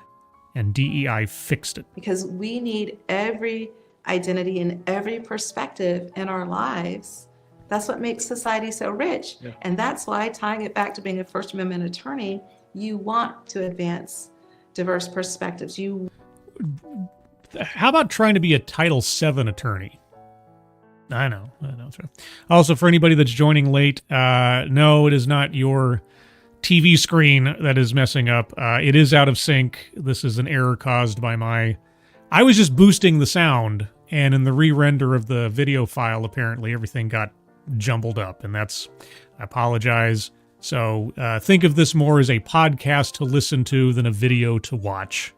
[SPEAKER 5] and DEI fixed it.
[SPEAKER 2] Because we need every identity and every perspective in our lives. That's what makes society so rich. Yeah. And that's why, tying it back to being a First Amendment attorney, you want to advance diverse perspectives.
[SPEAKER 5] How about trying to be a Title VII attorney? I know. Also, for anybody that's joining late, no, it is not your TV screen that is messing up. It is out of sync. This is an error caused by I was just boosting the sound, and in the re-render of the video file, apparently everything got jumbled up, and I apologize. So think of this more as a podcast to listen to than a video to watch,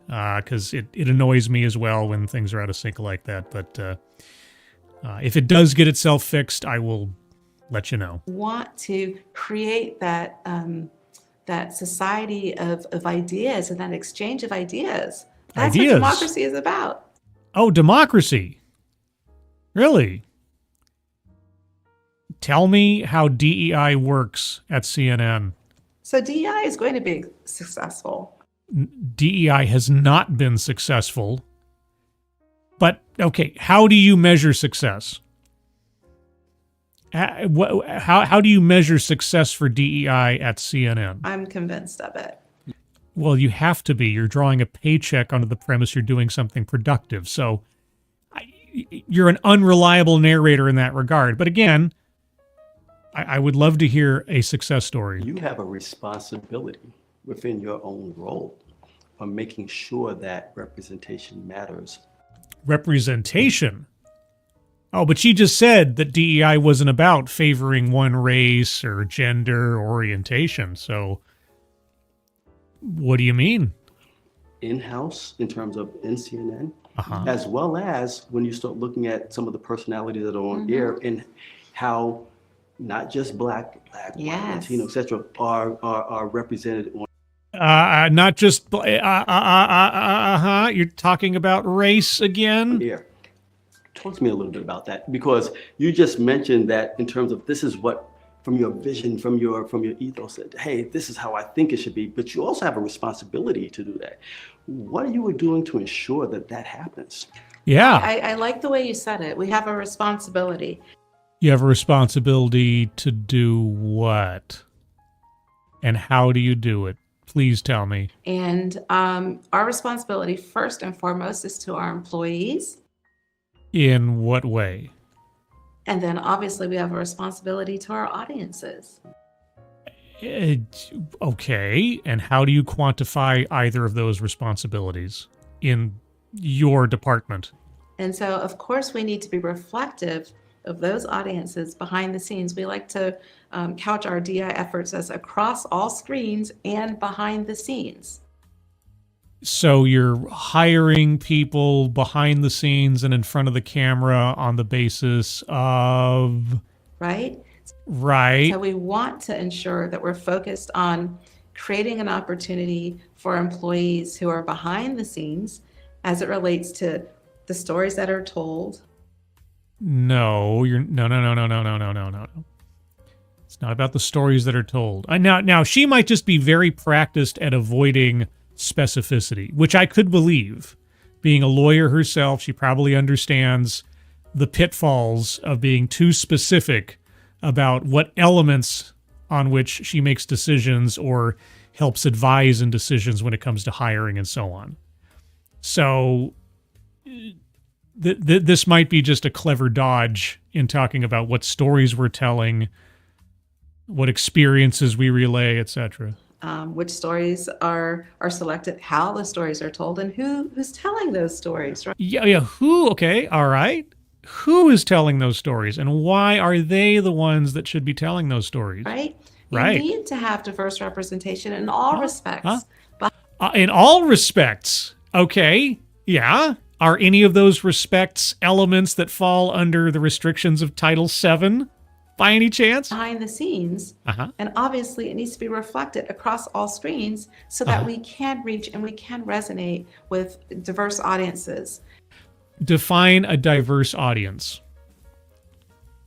[SPEAKER 5] because it annoys me as well when things are out of sync like that. But if it does get itself fixed, I will let you know.
[SPEAKER 2] Want to create that that society of ideas and that exchange of ideas. That's
[SPEAKER 5] Ideas.
[SPEAKER 2] what democracy is about.
[SPEAKER 5] Oh, democracy. Really? Tell me how DEI works at CNN.
[SPEAKER 2] So DEI is going to be successful.
[SPEAKER 5] DEI has not been successful. But, okay, how do you measure success? How do you measure success for DEI at CNN?
[SPEAKER 2] I'm convinced of it.
[SPEAKER 5] Well, you have to be. You're drawing a paycheck under the premise you're doing something productive. So you're an unreliable narrator in that regard. But again, I would love to hear a success story.
[SPEAKER 1] You have a responsibility within your own role of making sure that representation matters.
[SPEAKER 5] Representation? Oh, but she just said that DEI wasn't about favoring one race or gender or orientation. So what do you mean?
[SPEAKER 1] In-house, in terms of CNN, as well as when you start looking at some of the personalities that are on air and how not just black, white, Latino, etc., are represented on.
[SPEAKER 5] Not just you're talking about race again?
[SPEAKER 1] Yeah. Talk to me a little bit about that, because you just mentioned that in terms of this is what, from your vision, from your ethos, that, hey, this is how I think it should be, but you also have a responsibility to do that. What are you doing to ensure that that happens?
[SPEAKER 5] Yeah.
[SPEAKER 2] I like the way you said it. We have a responsibility.
[SPEAKER 5] You have a responsibility to do what? And how do you do it? Please tell me.
[SPEAKER 2] And our responsibility, first and foremost, is to our employees.
[SPEAKER 5] In what way?
[SPEAKER 2] And then obviously we have a responsibility to our audiences.
[SPEAKER 5] Okay. And how do you quantify either of those responsibilities in your department?
[SPEAKER 2] And so, of course, we need to be reflective of those audiences behind the scenes. We like to couch our DI efforts as across all screens and behind the scenes.
[SPEAKER 5] So you're hiring people behind the scenes and in front of the camera on the basis of...
[SPEAKER 2] Right?
[SPEAKER 5] Right.
[SPEAKER 2] So we want to ensure that we're focused on creating an opportunity for employees who are behind the scenes as it relates to the stories that are told.
[SPEAKER 5] No. It's not about the stories that are told. Now she might just be very practiced at avoiding specificity, which I could believe. Being a lawyer herself, she probably understands the pitfalls of being too specific about what elements on which she makes decisions or helps advise in decisions when it comes to hiring and so on. So this might be just a clever dodge in talking about what stories we're telling, what experiences we relay, etc.
[SPEAKER 2] Which stories are selected, how the stories are told, and who's telling those stories, right?
[SPEAKER 5] Yeah. Who? Okay. All right. Who is telling those stories, and why are they the ones that should be telling those stories?
[SPEAKER 2] Right.
[SPEAKER 5] Right.
[SPEAKER 2] You need to have diverse representation in all respects.
[SPEAKER 5] In all respects. Okay. Yeah. Are any of those respects elements that fall under the restrictions of Title VII? By any chance?
[SPEAKER 2] Behind the scenes. And obviously it needs to be reflected across all screens so that we can reach and we can resonate with diverse audiences.
[SPEAKER 5] Define a diverse audience.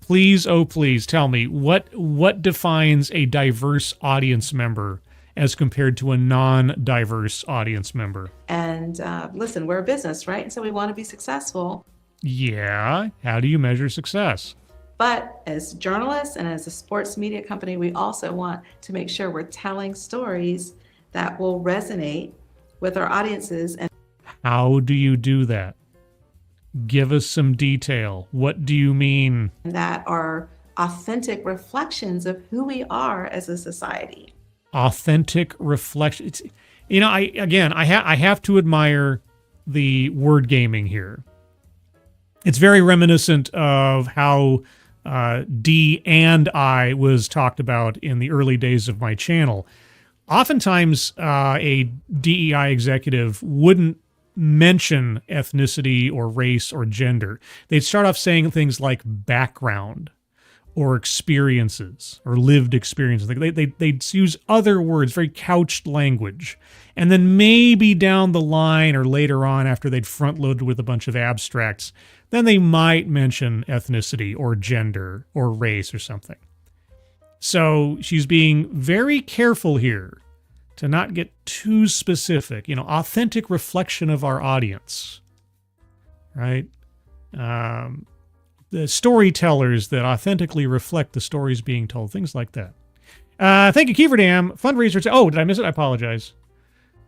[SPEAKER 5] Please, oh please, tell me, what defines a diverse audience member as compared to a non-diverse audience member?
[SPEAKER 2] And listen, we're a business, right? And so we want to be successful.
[SPEAKER 5] Yeah. How do you measure success?
[SPEAKER 2] But as journalists and as a sports media company, we also want to make sure we're telling stories that will resonate with our audiences. And
[SPEAKER 5] how do you do that? Give us some detail. What do you mean?
[SPEAKER 2] That are authentic reflections of who we are as a society.
[SPEAKER 5] Authentic reflections. I have to admire the word gaming here. It's very reminiscent of how D and I was talked about in the early days of my channel. Oftentimes, a DEI executive wouldn't mention ethnicity or race or gender. They'd start off saying things like background or experiences or lived experiences. They'd use other words, very couched language. And then maybe down the line or later on after they'd front-loaded with a bunch of abstracts, then they might mention ethnicity or gender or race or something. So she's being very careful here to not get too specific. Authentic reflection of our audience, right? The storytellers that authentically reflect the stories being told, things like that. Thank you, Keeverdam. Fundraiser. Oh, did I miss it? I apologize.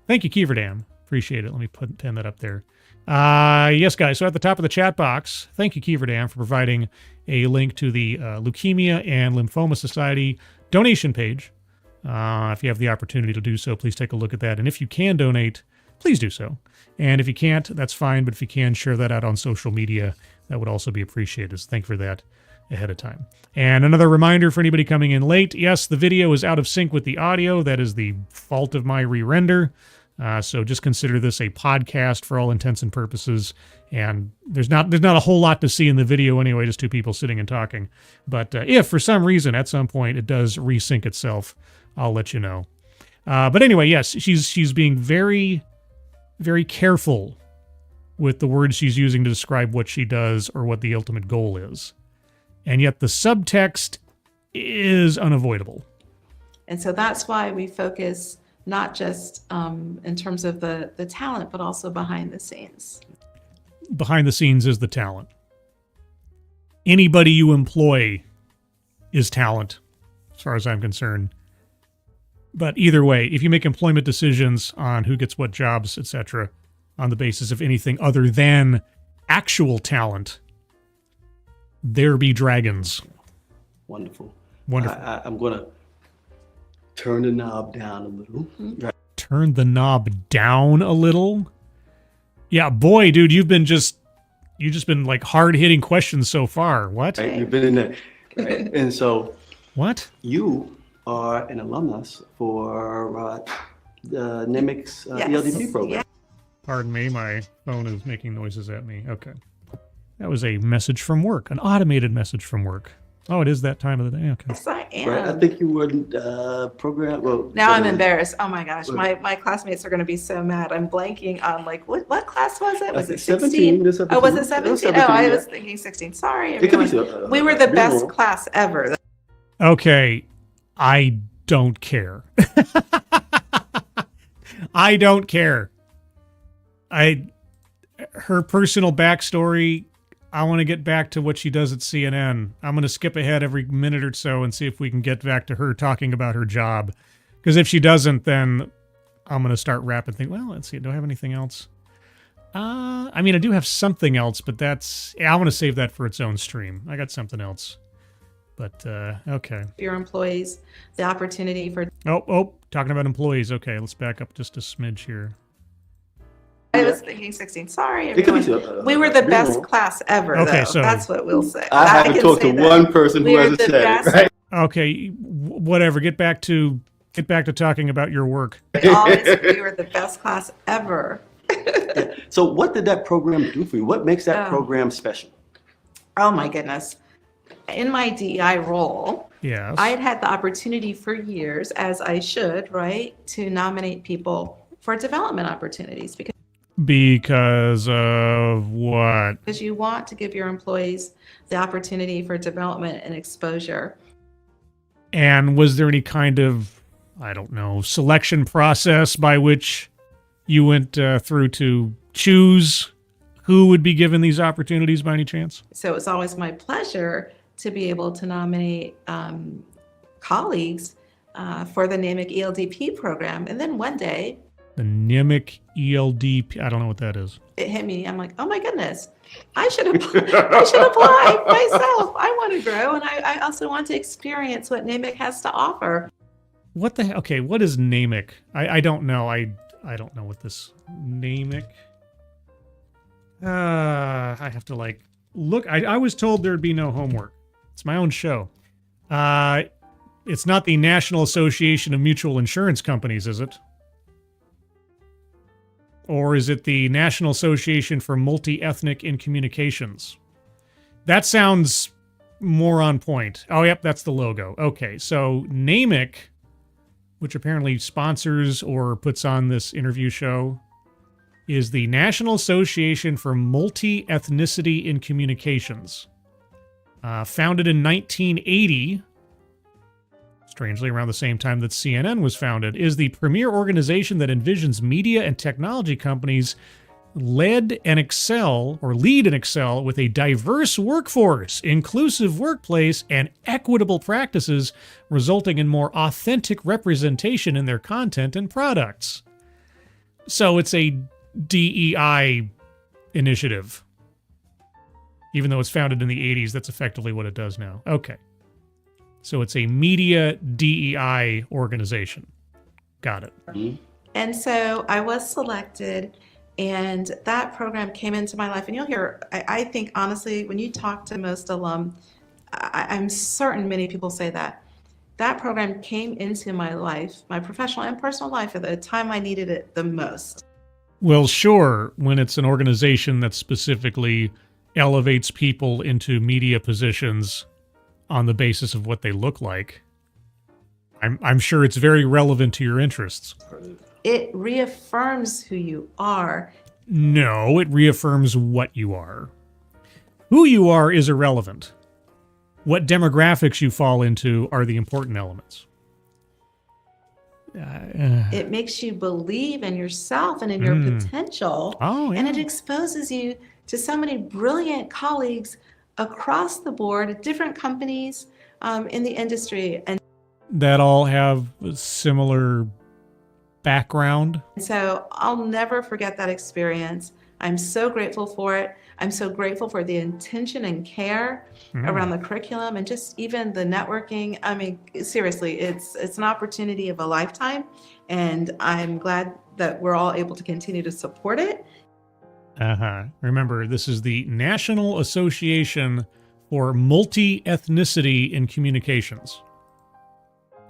[SPEAKER 5] Thank you, Keeverdam. Appreciate it. Let me pin that up there. Yes, guys. So at the top of the chat box, thank you, Keeverdam, for providing a link to the Leukemia and Lymphoma Society donation page. If you have the opportunity to do so, please take a look at that. And if you can donate, please do so. And if you can't, that's fine. But if you can, share that out on social media. That would also be appreciated. So thank you for that ahead of time. And another reminder for anybody coming in late, yes, the video is out of sync with the audio. That is the fault of my re-render. So just consider this a podcast for all intents and purposes. And there's not a whole lot to see in the video anyway, just two people sitting and talking. But if for some reason at some point it does resync itself, I'll let you know. But anyway, yes, she's being very, very careful with the words she's using to describe what she does or what the ultimate goal is. And yet the subtext is unavoidable.
[SPEAKER 2] And so that's why we focus not just in terms of the talent, but also behind the scenes.
[SPEAKER 5] Behind the scenes is the talent. Anybody you employ is talent, as far as I'm concerned. But either way, if you make employment decisions on who gets what jobs, etc., on the basis of anything other than actual talent, there be dragons.
[SPEAKER 1] Wonderful.
[SPEAKER 5] I'm
[SPEAKER 1] going to turn the knob down a little. Right.
[SPEAKER 5] Turn the knob down a little? Yeah, boy, dude, you've just been like hard-hitting questions so far. What?
[SPEAKER 1] Right, you've been in there. Right. And so...
[SPEAKER 5] What?
[SPEAKER 1] You are an alumnus for the NIMIC's
[SPEAKER 2] Yes.
[SPEAKER 1] ELDP program.
[SPEAKER 2] Yeah.
[SPEAKER 5] Pardon me, my phone is making noises at me. Okay. That was a message from work, an automated message from work. Oh, it is that time of the day. Okay.
[SPEAKER 2] Yes, I am.
[SPEAKER 1] Right. I think you were program. Well,
[SPEAKER 2] Now I'm embarrassed. Oh my gosh, my classmates are going to be so mad. I'm blanking on what class was it? Was it 16? Oh, was it 17? Oh, I was thinking 16. Sorry, everyone. We were the best class ever.
[SPEAKER 5] Okay, I don't care. I don't care. Her personal backstory, I want to get back to what she does at CNN. I'm going to skip ahead every minute or so and see if we can get back to her talking about her job. Because if she doesn't, then I'm going to start rapping things. Well, let's see. Do I have anything else? I mean, I do have something else, but I want to save that for its own stream. I got something else. But, okay.
[SPEAKER 2] Your employees, the opportunity for...
[SPEAKER 5] Oh, talking about employees. Okay, let's back up just a smidge here.
[SPEAKER 2] I was thinking 16. Sorry, everyone. We were the best class ever,
[SPEAKER 5] okay,
[SPEAKER 2] though.
[SPEAKER 5] So
[SPEAKER 2] that's what we'll say.
[SPEAKER 1] I haven't talked to one person who hasn't said it, right?
[SPEAKER 5] Okay, whatever. Get back to talking about your work.
[SPEAKER 2] We were the best class ever.
[SPEAKER 1] Yeah. So what did that program do for you? What makes that program special?
[SPEAKER 2] Oh, my goodness. In my DEI role,
[SPEAKER 5] yes,
[SPEAKER 2] I had the opportunity for years, as I should, right, to nominate people for development opportunities.
[SPEAKER 5] Because of what?
[SPEAKER 2] Because you want to give your employees the opportunity for development and exposure.
[SPEAKER 5] And was there any kind of, I don't know, selection process by which you went through to choose who would be given these opportunities by any chance?
[SPEAKER 2] So it's always my pleasure to be able to nominate colleagues for the NAMIC ELDP program. And then one day,
[SPEAKER 5] the NIMIC ELDP, I don't know what that is.
[SPEAKER 2] It hit me. I'm like, oh my goodness, I should apply myself. I want to grow, and I also want to experience what NAMIC has to offer.
[SPEAKER 5] What the heck? Okay, what is NAMIC? I don't know. I don't know what this NAMIC. I have to look. I was told there'd be no homework. It's my own show. It's not the National Association of Mutual Insurance Companies, is it? Or is it the National Association for Multi-Ethnic in Communications? That sounds more on point. Oh, yep, that's the logo. Okay, so NAMIC, which apparently sponsors or puts on this interview show, is the National Association for Multi-Ethnicity in Communications. Founded in 1980, strangely around the same time that CNN was founded, is the premier organization that envisions media and technology companies lead and excel with a diverse workforce, inclusive workplace, and equitable practices, resulting in more authentic representation in their content and products. So it's a DEI initiative. Even though it's founded in the 80s, that's effectively what it does now. Okay. So it's a media DEI organization. Got it.
[SPEAKER 2] And so I was selected, and that program came into my life. And you'll hear, I think, honestly, when you talk to most alum, I'm certain many people say that. That program came into my life, my professional and personal life, at the time I needed it the most.
[SPEAKER 5] Well, sure, when it's an organization that specifically elevates people into media positions on the basis of what they look like, I'm sure it's very relevant to your interests.
[SPEAKER 2] It reaffirms who you are.
[SPEAKER 5] No, it reaffirms what you are. Who you are is irrelevant. What demographics you fall into are the important elements.
[SPEAKER 2] It makes you believe in yourself and in your potential.
[SPEAKER 5] Oh, yeah.
[SPEAKER 2] And it exposes you to so many brilliant colleagues across the board at different companies in the industry. And
[SPEAKER 5] that all have a similar background.
[SPEAKER 2] so I'll never forget that experience. I'm so grateful for it. I'm so grateful for the intention and care around the curriculum and just even the networking. I mean, seriously, it's an opportunity of a lifetime, and I'm glad that we're all able to continue to support it.
[SPEAKER 5] Remember, this is the National Association for Multi-Ethnicity in Communications.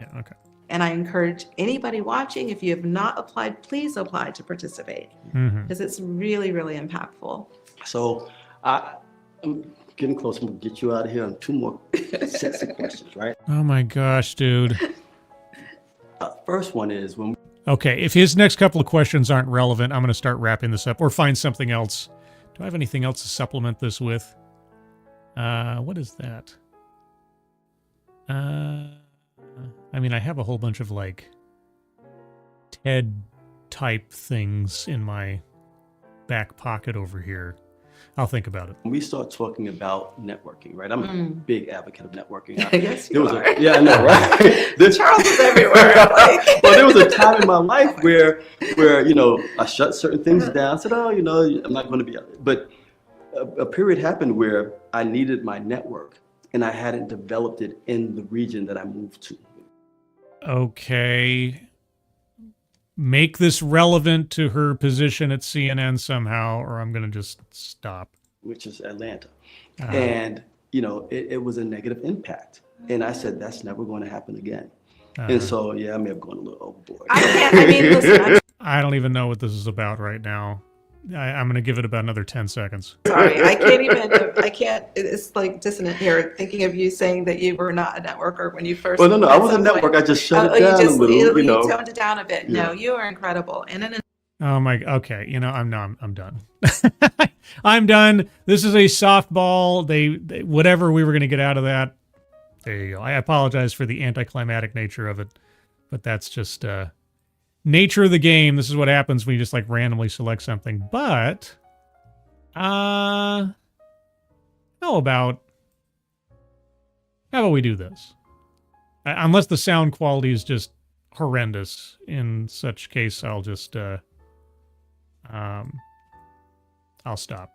[SPEAKER 5] Yeah, okay.
[SPEAKER 2] And I encourage anybody watching, if you have not applied, please apply to participate, because it's really, really impactful.
[SPEAKER 1] So I'm getting close. I'm going to get you out of here on two more sets of questions, right?
[SPEAKER 5] Oh my gosh, dude.
[SPEAKER 1] First one is when
[SPEAKER 5] Okay, if his next couple of questions aren't relevant, I'm going to start wrapping this up or find something else. Do I have anything else to supplement this with? What is that? I mean, I have a whole bunch of, like, TED-type things in my back pocket over here. I'll think about it.
[SPEAKER 1] When we start talking about networking, right? I'm a big advocate of networking.
[SPEAKER 2] Yes, you are.
[SPEAKER 1] Yeah, I know, right?
[SPEAKER 2] Charles is everywhere. Like.
[SPEAKER 1] Well, there was a time in my life where I shut certain things down. I said, oh, I'm not going to be. But a period happened where I needed my network, and I hadn't developed it in the region that I moved to.
[SPEAKER 5] Okay. Make this relevant to her position at CNN somehow, or I'm going to just stop.
[SPEAKER 1] Which is Atlanta. And, it was a negative impact. And I said, that's never going to happen again. And so, yeah, I may have gone a little overboard.
[SPEAKER 2] Listen,
[SPEAKER 5] I don't even know what this is about right now. I'm going to give it about another 10 seconds.
[SPEAKER 2] sorry, I can't, it's like dissonant here thinking of you saying that you were not a networker when you first.
[SPEAKER 1] Well, no, I
[SPEAKER 2] at
[SPEAKER 1] was a
[SPEAKER 2] some
[SPEAKER 1] network.
[SPEAKER 2] point.
[SPEAKER 1] I just shut it down a little,
[SPEAKER 2] You toned it down a bit.
[SPEAKER 1] Yeah.
[SPEAKER 2] No, you are incredible. And
[SPEAKER 5] Oh my, okay, I'm done. I'm done. This is a softball. They whatever we were going to get out of that. There you go. I apologize for the anticlimactic nature of it, but that's just nature of the game. This is what happens when you just like randomly select something. But how about we do this? Unless the sound quality is just horrendous, in such case I'll just I'll stop.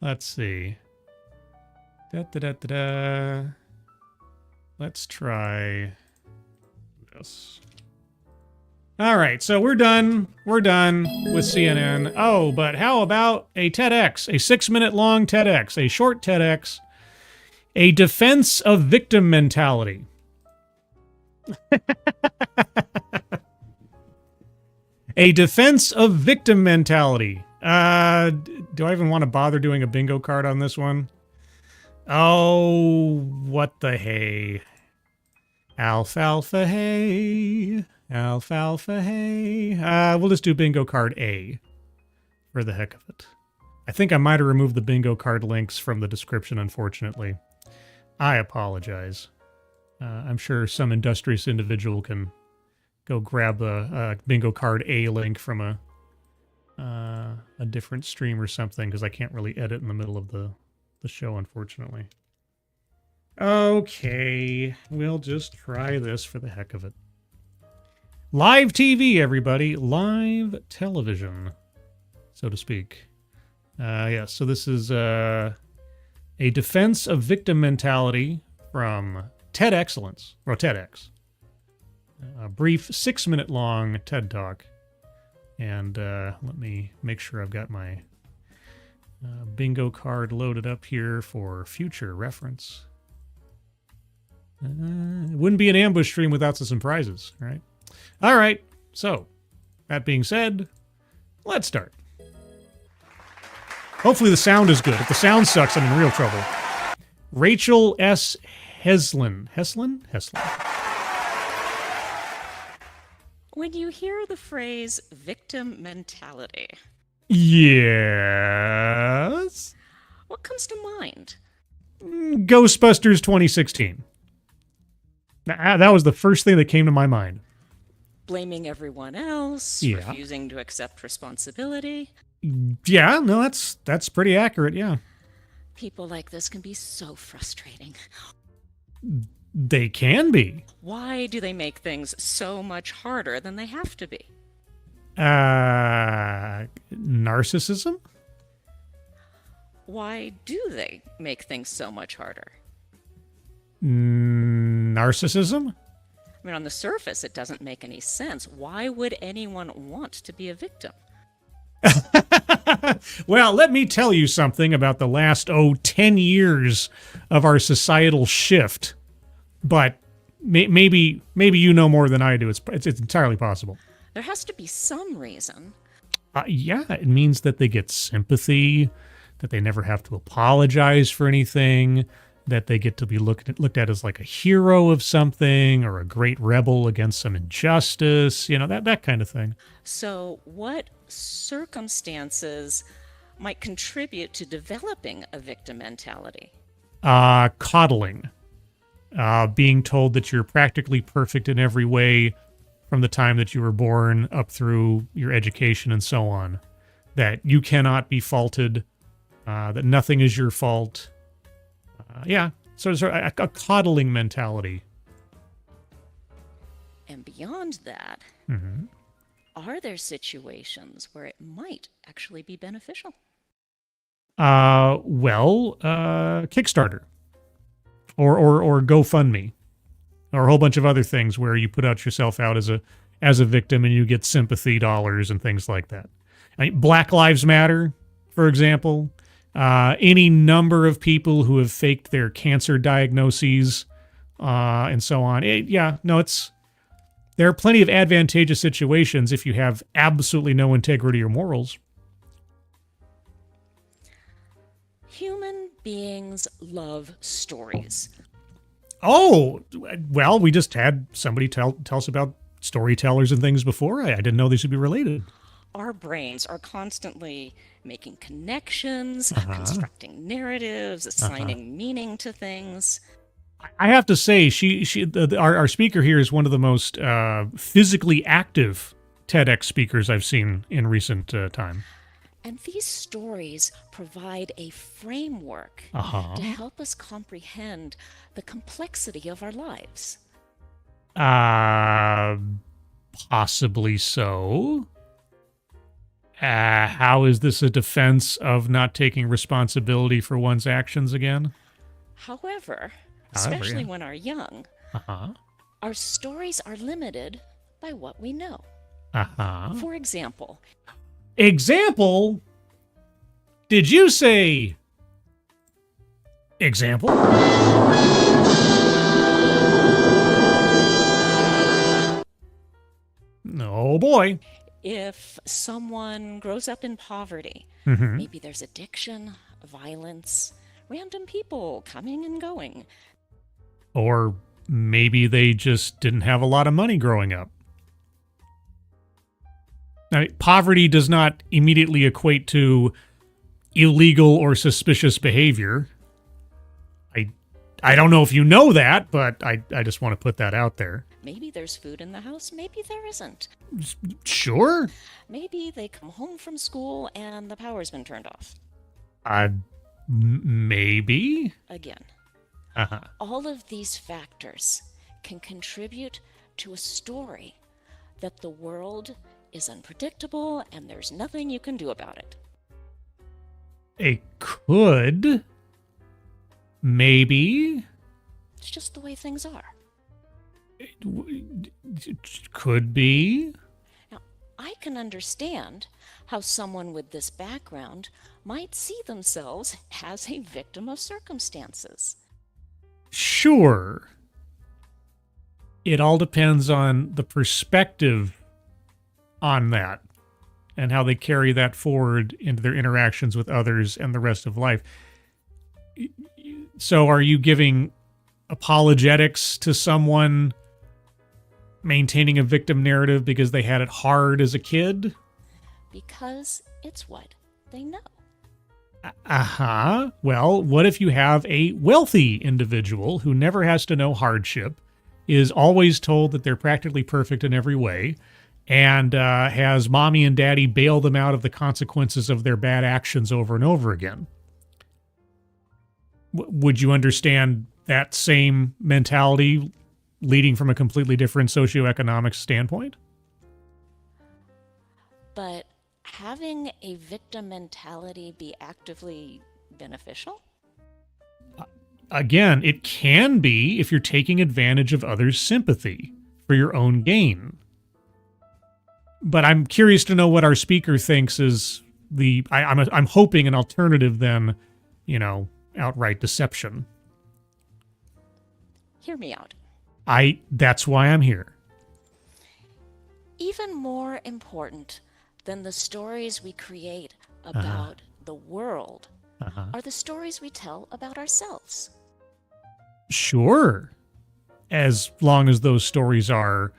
[SPEAKER 5] Let's see. Let's try this. All right, so we're done. We're done with CNN. Oh, but how about a TEDx, a 6-minute long TEDx, a short TEDx, a defense of victim mentality. A defense of victim mentality. Do I even want to bother doing a bingo card on this one? Oh, what the hey. Alfalfa hay. Alfalfa hay. We'll just do bingo card A for the heck of it. I think I might have removed the bingo card links from the description, unfortunately. I apologize. I'm sure some industrious individual can go grab a bingo card A link from a different stream or something, because I can't really edit in the middle of the show, unfortunately. Okay, we'll just try this for the heck of it. Live TV, everybody. Live television, so to speak. Yes, so this is a defense of victim mentality from TED Excellence, or TEDx. A brief 6-minute long TED Talk. And let me make sure I've got my bingo card loaded up here for future reference. It wouldn't be an ambush stream without some surprises, right? All right, so that being said, let's start. Hopefully the sound is good. If the sound sucks, I'm in real trouble. Rachel S. Heslin. Heslin?
[SPEAKER 3] When you hear the phrase victim mentality,
[SPEAKER 5] Yes?
[SPEAKER 3] what comes to mind?
[SPEAKER 5] Ghostbusters 2016. That was the first thing that came to my mind.
[SPEAKER 3] Blaming everyone else,
[SPEAKER 5] Yeah.
[SPEAKER 3] refusing to accept responsibility.
[SPEAKER 5] Yeah, no, that's pretty accurate, yeah.
[SPEAKER 3] People like this can be so frustrating.
[SPEAKER 5] They can be.
[SPEAKER 3] Why do they make things so much harder than they have to be?
[SPEAKER 5] Narcissism?
[SPEAKER 3] Why do they make things so much harder?
[SPEAKER 5] Narcissism?
[SPEAKER 3] I mean, on the surface, it doesn't make any sense. Why would anyone want to be a victim?
[SPEAKER 5] Well, let me tell you something about the last, 10 years of our societal shift. But maybe you know more than I do. It's entirely possible.
[SPEAKER 3] There has to be some reason.
[SPEAKER 5] Yeah, it means that they get sympathy, that they never have to apologize for anything, that they get to be looked at as like a hero of something or a great rebel against some injustice, that kind of thing.
[SPEAKER 3] So what circumstances might contribute to developing a victim mentality?
[SPEAKER 5] Coddling. Being told that you're practically perfect in every way from the time that you were born up through your education and so on. That you cannot be faulted, that nothing is your fault. So it's a coddling mentality.
[SPEAKER 3] And beyond that, are there situations where it might actually be beneficial?
[SPEAKER 5] Kickstarter. Or GoFundMe, or a whole bunch of other things where you put yourself out as a victim and you get sympathy dollars and things like that. Black Lives Matter, for example. Any number of people who have faked their cancer diagnoses and so on. There are plenty of advantageous situations if you have absolutely no integrity or morals.
[SPEAKER 3] Human beings love stories.
[SPEAKER 5] Oh, well, we just had somebody tell us about storytellers and things before. I didn't know they should be related.
[SPEAKER 3] Our brains are constantly making connections, constructing narratives, assigning meaning to things.
[SPEAKER 5] I have to say, our speaker here is one of the most physically active TEDx speakers I've seen in recent time.
[SPEAKER 3] And these stories provide a framework to help us comprehend the complexity of our lives.
[SPEAKER 5] Possibly so. How is this a defense of not taking responsibility for one's actions again?
[SPEAKER 3] However, especially when we're young, our stories are limited by what we know. For example.
[SPEAKER 5] Example? Did you say example? Oh boy.
[SPEAKER 3] If someone grows up in poverty,
[SPEAKER 5] Mm-hmm.
[SPEAKER 3] maybe there's addiction, violence, random people coming and going.
[SPEAKER 5] Or maybe they just didn't have a lot of money growing up. Now, poverty does not immediately equate to illegal or suspicious behavior. I don't know if you know that, but I just want to put that out there.
[SPEAKER 3] Maybe there's food in the house, maybe there isn't.
[SPEAKER 5] Sure.
[SPEAKER 3] Maybe they come home from school and the power's been turned off.
[SPEAKER 5] Maybe.
[SPEAKER 3] Again,
[SPEAKER 5] Uh-huh.
[SPEAKER 3] all of these factors can contribute to a story that the world is unpredictable and there's nothing you can do about it.
[SPEAKER 5] It could. Maybe.
[SPEAKER 3] It's just the way things are.
[SPEAKER 5] It could be.
[SPEAKER 3] Now, I can understand how someone with this background might see themselves as a victim of circumstances.
[SPEAKER 5] Sure. It all depends on the perspective on that and how they carry that forward into their interactions with others and the rest of life. So are you giving apologetics to someone maintaining a victim narrative because they had it hard as a kid?
[SPEAKER 3] Because it's what they know.
[SPEAKER 5] Uh-huh. Well, what if you have a wealthy individual who never has to know hardship, is always told that they're practically perfect in every way, and has mommy and daddy bail them out of the consequences of their bad actions over and over again? Would you understand that same mentality leading from a completely different socioeconomic standpoint?
[SPEAKER 3] But having a victim mentality be actively beneficial?
[SPEAKER 5] Again, it can be if you're taking advantage of others' sympathy for your own gain. But I'm curious to know what our speaker thinks is I'm hoping an alternative than, outright deception.
[SPEAKER 3] Hear me out.
[SPEAKER 5] That's why I'm here.
[SPEAKER 3] Even more important than the stories we create about the world are the stories we tell about ourselves.
[SPEAKER 5] Sure. As long as those stories are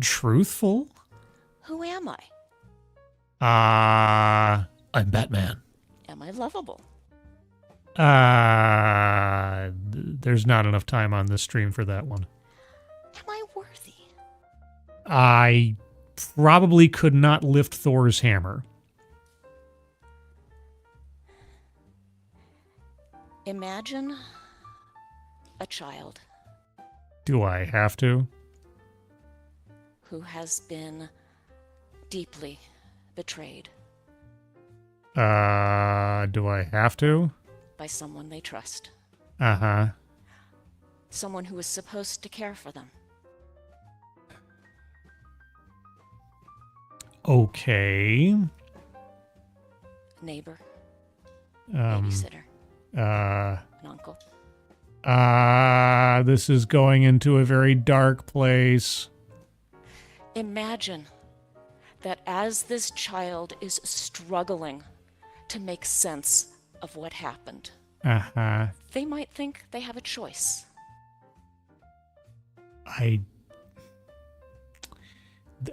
[SPEAKER 5] truthful.
[SPEAKER 3] Who am I?
[SPEAKER 5] I'm Batman.
[SPEAKER 3] Am I lovable?
[SPEAKER 5] There's not enough time on this stream for that one.
[SPEAKER 3] Am I worthy?
[SPEAKER 5] I probably could not lift Thor's hammer.
[SPEAKER 3] Imagine a child
[SPEAKER 5] Do I have to?
[SPEAKER 3] who has been deeply betrayed
[SPEAKER 5] Do I have to?
[SPEAKER 3] by someone they trust.
[SPEAKER 5] Uh-huh.
[SPEAKER 3] Someone who is supposed to care for them.
[SPEAKER 5] Okay.
[SPEAKER 3] Neighbor,
[SPEAKER 5] Um,
[SPEAKER 3] babysitter,
[SPEAKER 5] uh,
[SPEAKER 3] an uncle.
[SPEAKER 5] this is going into a very dark place.
[SPEAKER 3] Imagine that as this child is struggling to make sense of what happened,
[SPEAKER 5] Uh-huh.
[SPEAKER 3] they might think they have a choice.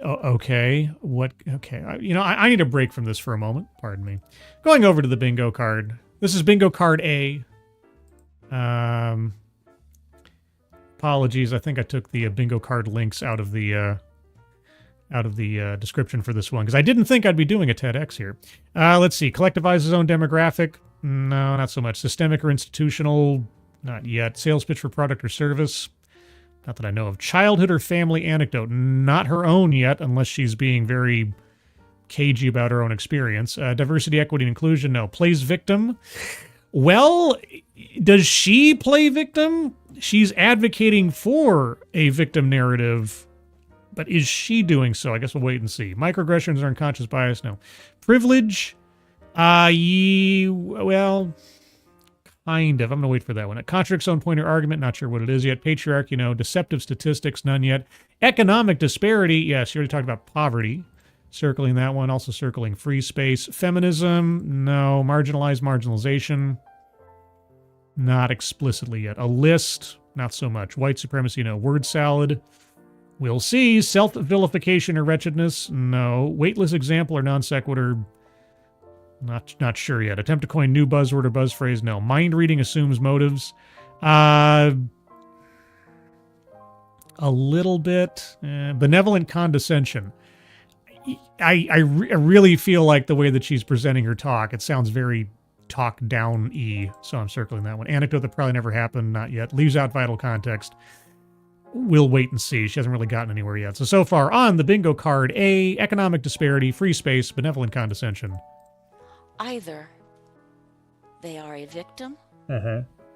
[SPEAKER 5] Okay. What? Okay. I need a break from this for a moment. Pardon me. Going over to the bingo card. This is bingo card A. Apologies. I think I took the bingo card links out of the description for this one because I didn't think I'd be doing a TEDx here. Let's see. Collectivizes own demographic. No, not so much. Systemic or institutional. Not yet. Sales pitch for product or service. Not that I know of. Childhood or family anecdote. Not her own yet, unless she's being very cagey about her own experience. Diversity, equity, and inclusion. No. Plays victim. Well, does she play victim? She's advocating for a victim narrative, but is she doing so? I guess we'll wait and see. Microaggressions or unconscious bias? No. Privilege? Well, kind of. I'm going to wait for that one. It contradicts own point or argument. Not sure what it is yet. Patriarchy, no. Deceptive statistics, none yet. Economic disparity, yes. You already talked about poverty. Circling that one. Also circling free space. Feminism, no. Marginalization, not explicitly yet. A list, not so much. White supremacy, no. Word salad, we'll see. Self-vilification or wretchedness, no. Weightless example or non sequitur, not sure yet. Attempt to coin new buzzword or buzz phrase, no. Mind reading assumes motives. A little bit. Benevolent condescension. I really feel like the way that she's presenting her talk, it sounds very talk down-y, so I'm circling that one. Anecdote that probably never happened, not yet. Leaves out vital context. We'll wait and see. She hasn't really gotten anywhere yet. So far on the bingo card, A, economic disparity, free space, benevolent condescension.
[SPEAKER 3] Either they are a victim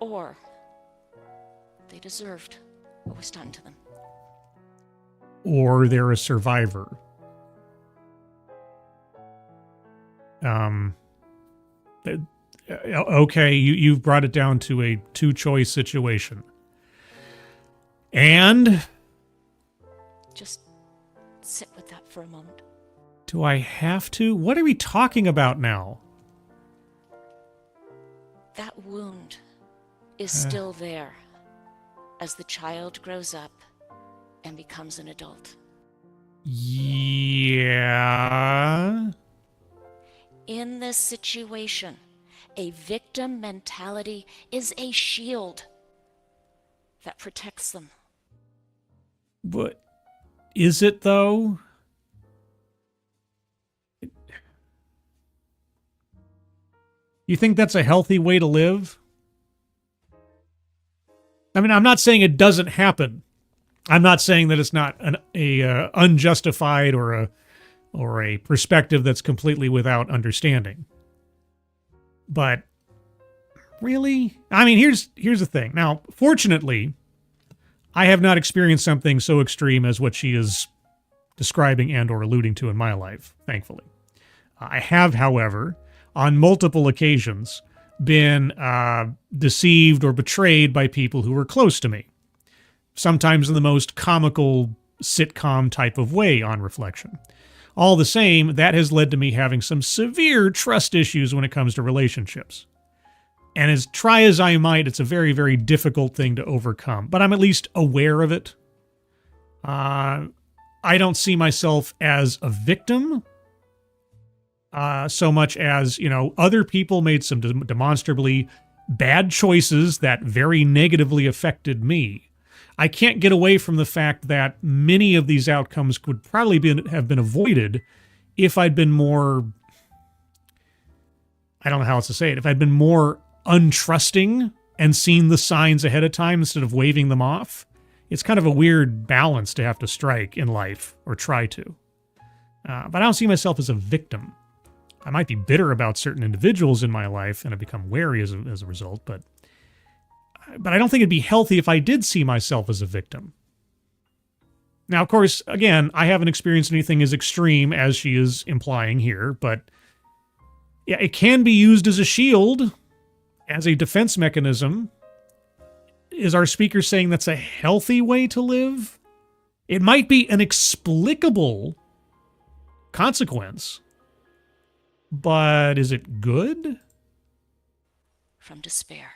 [SPEAKER 3] or they deserved what was done to them.
[SPEAKER 5] Or they're a survivor. Okay, you've brought it down to a two-choice situation. And?
[SPEAKER 3] Just sit with that for a moment.
[SPEAKER 5] Do I have to? What are we talking about now?
[SPEAKER 3] That wound is still there as the child grows up and becomes an adult.
[SPEAKER 5] Yeah.
[SPEAKER 3] In this situation, a victim mentality is a shield that protects them.
[SPEAKER 5] But is it, though? You think that's a healthy way to live? I mean, I'm not saying it doesn't happen. I'm not saying that it's not a unjustified or a perspective that's completely without understanding. But really? I mean, here's the thing. Now, fortunately, I have not experienced something so extreme as what she is describing and or alluding to in my life, thankfully. I have, however, on multiple occasions, been deceived or betrayed by people who were close to me. Sometimes in the most comical sitcom type of way on reflection. All the same, that has led to me having some severe trust issues when it comes to relationships. And as try as I might, it's a very, very difficult thing to overcome. But I'm at least aware of it. I don't see myself as a victim so much as, other people made some demonstrably bad choices that very negatively affected me. I can't get away from the fact that many of these outcomes would probably have been avoided if I'd been more, I don't know how else to say it, if I'd been more untrusting and seen the signs ahead of time instead of waving them off. It's kind of a weird balance to have to strike in life, or try to. But I don't see myself as a victim. I might be bitter about certain individuals in my life, and I've become wary as a result, but I don't think it'd be healthy if I did see myself as a victim. Now, of course, again, I haven't experienced anything as extreme as she is implying here, but yeah, it can be used as a shield, as a defense mechanism. Is our speaker saying that's a healthy way to live? It might be an explicable consequence, but is it good?
[SPEAKER 3] From despair.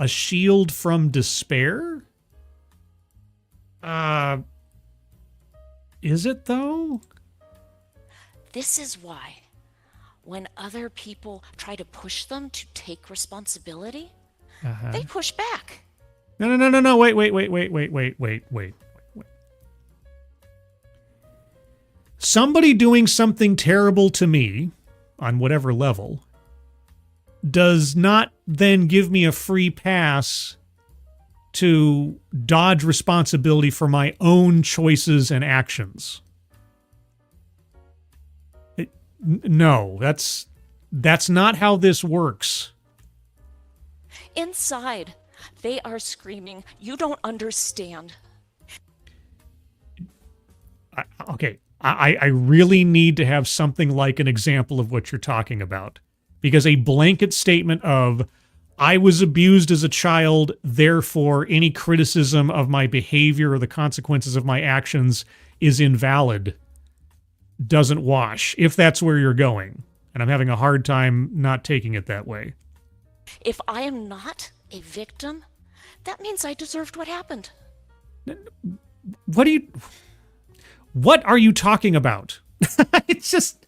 [SPEAKER 5] A shield from despair? Is it though?
[SPEAKER 3] This is why when other people try to push them to take responsibility, they push back.
[SPEAKER 5] No. Wait. Somebody doing something terrible to me, on whatever level, does not then give me a free pass to dodge responsibility for my own choices and actions. No, that's not how this works.
[SPEAKER 3] Inside, they are screaming, "You don't understand."
[SPEAKER 5] Okay, I really need to have something like an example of what you're talking about. Because a blanket statement of, I was abused as a child, therefore any criticism of my behavior or the consequences of my actions is invalid. doesn't wash, if that's where you're going. And I'm having a hard time not taking it that way.
[SPEAKER 3] If I am not a victim, that means I deserved what happened.
[SPEAKER 5] What are you talking about? It's just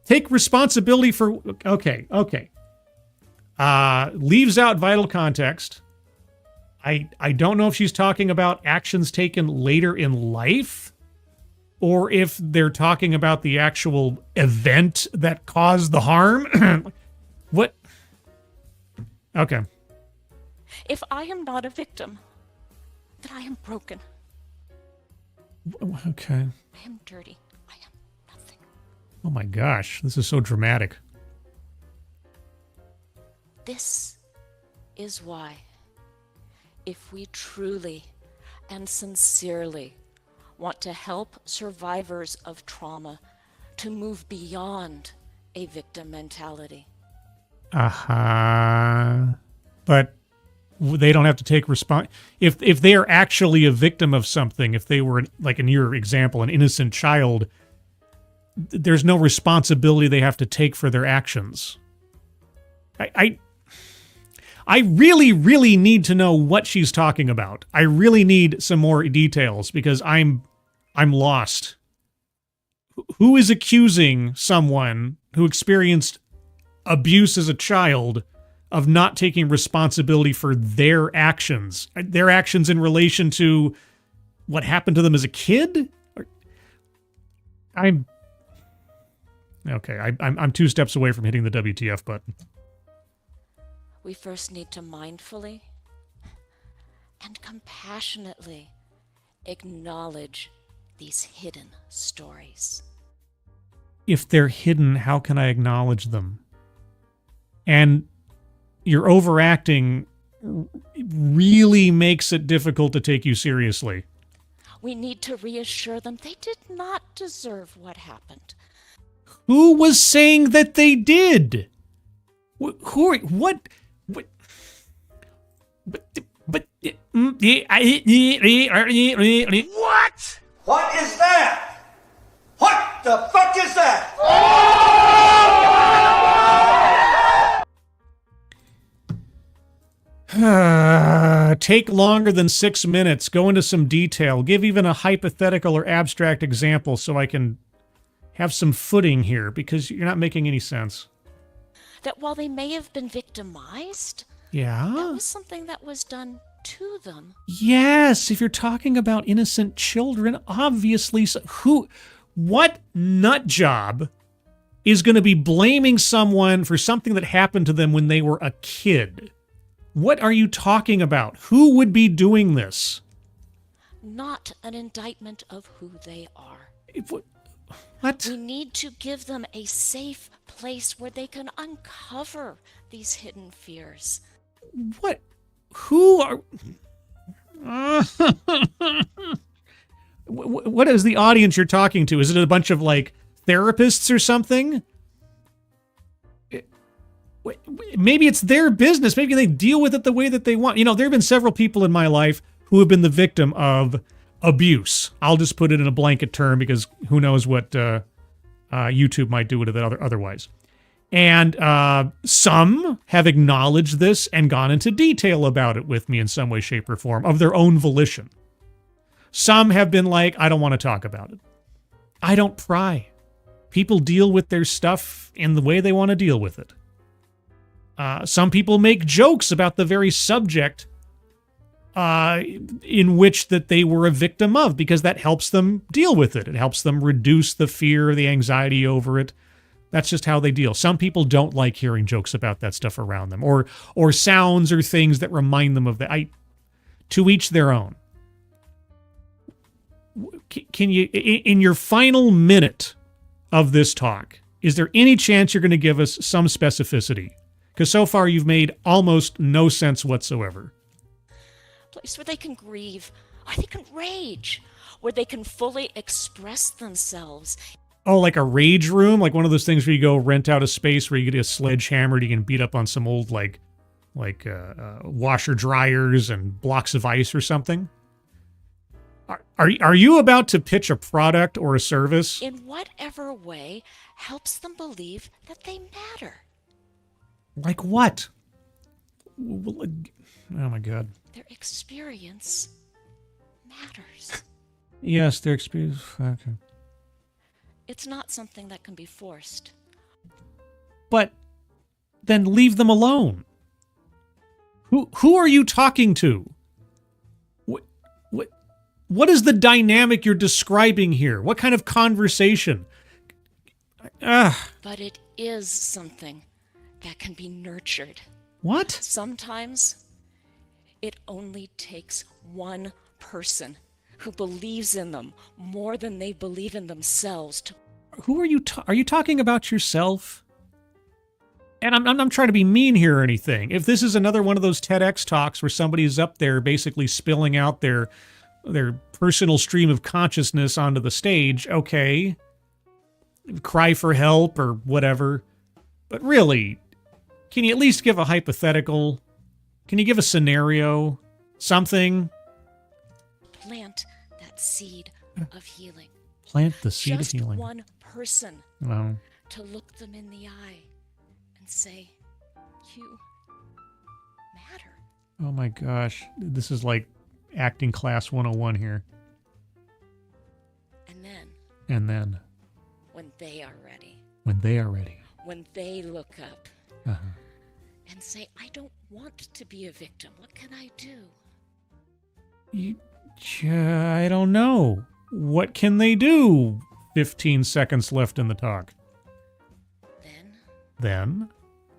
[SPEAKER 5] take responsibility for, okay. Leaves out vital context. I don't know if she's talking about actions taken later in life, or if they're talking about the actual event that caused the harm. What? Okay.
[SPEAKER 3] If I am not a victim, then I am broken.
[SPEAKER 5] Okay.
[SPEAKER 3] I am dirty. I am nothing.
[SPEAKER 5] Oh my gosh, this is so dramatic.
[SPEAKER 3] This is why, if we truly and sincerely want to help survivors of trauma to move beyond a victim mentality.
[SPEAKER 5] But they don't have to take if they are actually a victim of something, if they were, like in your example, an innocent child, there's no responsibility they have to take for their actions. I really, really need to know what she's talking about. I really need some more details because I'm lost. Who is accusing someone who experienced abuse as a child of not taking responsibility for their actions in relation to what happened to them as a kid? I'm 2 steps away from hitting the WTF button.
[SPEAKER 3] We first need to mindfully and compassionately acknowledge these hidden stories.
[SPEAKER 5] If they're hidden, how can I acknowledge them? And your overacting really makes it difficult to take you seriously.
[SPEAKER 3] We need to reassure them they did not deserve what happened.
[SPEAKER 5] Who was saying that they did? What?
[SPEAKER 6] What is that? What the fuck is that?
[SPEAKER 5] Take longer than 6 minutes. Go into some detail. Give even a hypothetical or abstract example so I can have some footing here, because you're not making any sense.
[SPEAKER 3] That while they may have been victimized,
[SPEAKER 5] yeah,
[SPEAKER 3] that was something that was done to them.
[SPEAKER 5] Yes, if you're talking about innocent children, obviously. What nut job is going to be blaming someone for something that happened to them when they were a kid? What are you talking about? Who would be doing this?
[SPEAKER 3] Not an indictment of who they are.
[SPEAKER 5] What?
[SPEAKER 3] We need to give them a safe place where they can uncover these hidden fears.
[SPEAKER 5] What? Who are... What is the audience you're talking to? Is it a bunch of, like, therapists or something? Maybe it's their business. Maybe they deal with it the way that they want. You know, there have been several people in my life who have been the victim of abuse. I'll just put it in a blanket term because who knows what YouTube might do with it otherwise. And some have acknowledged this and gone into detail about it with me in some way, shape, or form of their own volition. Some have been like, I don't want to talk about it. I don't pry. People deal with their stuff in the way they want to deal with it. Some people make jokes about the very subject in which that they were a victim of, because that helps them deal with it. It helps them reduce the fear, the anxiety over it. That's just how they deal. Some people don't like hearing jokes about that stuff around them, or sounds or things that remind them of that. To each their own. Can you, in your final minute of this talk, is there any chance you're going to give us some specificity? Because so far you've made almost no sense whatsoever.
[SPEAKER 3] A place where they can grieve, or they can rage, where they can fully express themselves.
[SPEAKER 5] Oh, like a rage room? Like one of those things where you go rent out a space where you get a sledgehammer and you can beat up on some old, like washer dryers and blocks of ice or something? Are you about to pitch a product or a service?
[SPEAKER 3] In whatever way helps them believe that they matter.
[SPEAKER 5] Like what? Oh my God.
[SPEAKER 3] Their experience matters.
[SPEAKER 5] Yes, their experience. Okay.
[SPEAKER 3] It's not something that can be forced.
[SPEAKER 5] But then leave them alone. Who are you talking to? What is the dynamic you're describing here? What kind of conversation?
[SPEAKER 3] But it is something that can be nurtured.
[SPEAKER 5] What?
[SPEAKER 3] Sometimes it only takes one person who believes in them more than they believe in themselves to...
[SPEAKER 5] Who are you? Are you talking about yourself? And I'm not trying to be mean here or anything. If this is another one of those TEDx talks where somebody's up there basically spilling out their personal stream of consciousness onto the stage, okay, cry for help or whatever. But really, can you at least give a hypothetical? Can you give a scenario? Something?
[SPEAKER 3] Plant that seed of healing.
[SPEAKER 5] Plant the seed
[SPEAKER 3] Just
[SPEAKER 5] of healing.
[SPEAKER 3] one person
[SPEAKER 5] Well,
[SPEAKER 3] to look them in the eye and say, you matter.
[SPEAKER 5] oh my gosh. This is like acting class 101 here.
[SPEAKER 3] And then,
[SPEAKER 5] And then,
[SPEAKER 3] when they are ready,
[SPEAKER 5] when they are ready.
[SPEAKER 3] when they look up
[SPEAKER 5] Uh-huh.
[SPEAKER 3] and say, I don't want to be a victim. What can I do?
[SPEAKER 5] I don't know. What can they do? 15 seconds left in the talk. Then?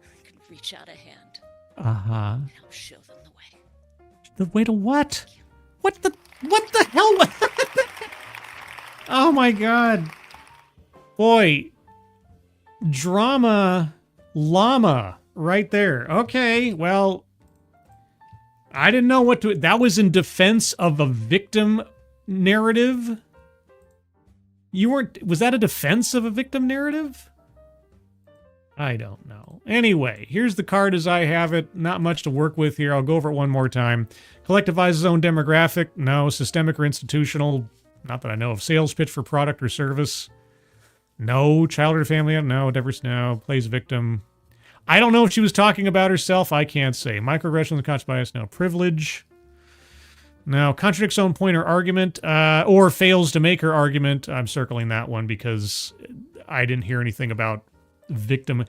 [SPEAKER 3] I can reach out a hand
[SPEAKER 5] Uh-huh.
[SPEAKER 3] and I'll show them the way.
[SPEAKER 5] The way to what? What the hell? Oh my God. Boy. Drama llama right there. Okay, well, I didn't know what to... That was in defense of a victim narrative? You weren't... Was that a defense of a victim narrative? I don't know. Anyway, here's the card as I have it. Not much to work with here. I'll go over it one more time. Collectivizes own demographic. No. Systemic or institutional. Not that I know of. Sales pitch for product or service. No. Child or family. No. Diverse. No. Plays victim. I don't know if she was talking about herself. I can't say. Microaggressions and conscious bias. No. Privilege. No. Contradicts own point or argument. Or fails to make her argument. I'm circling that one because I didn't hear anything about victim.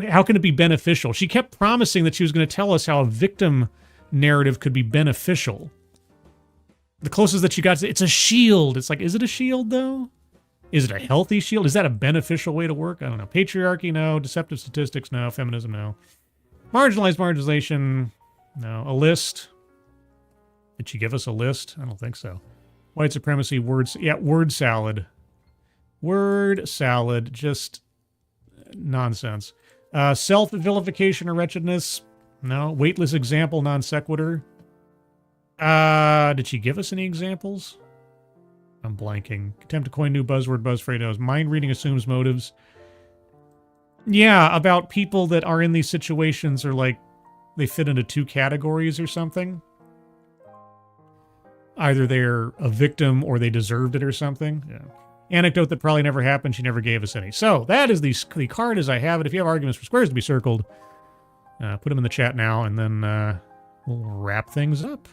[SPEAKER 5] How can it be beneficial? She kept promising that she was going to tell us how a victim narrative could be beneficial. The closest that she got, it's a shield. It's like, is it a shield though? Is it a healthy shield? Is that a beneficial way to work? I don't know. Patriarchy, no. Deceptive statistics, no. Feminism, no. Marginalized marginalization, no. A list. Did she give us a list? I don't think so. White supremacy, words. Yeah, word salad. Word salad. Just nonsense. Self-vilification or wretchedness? No. Weightless example, non sequitur. Did she give us any examples? I'm blanking. Attempt to coin new buzzword, buzzphrase knows. Mind reading assumes motives. Yeah, about people that are in these situations are like, they fit into two categories or something. Either they're a victim or they deserved it or something. Yeah. Anecdote that probably never happened. She never gave us any. So that is the card as I have it. If you have arguments for squares to be circled, put them in the chat now, and then we'll wrap things up.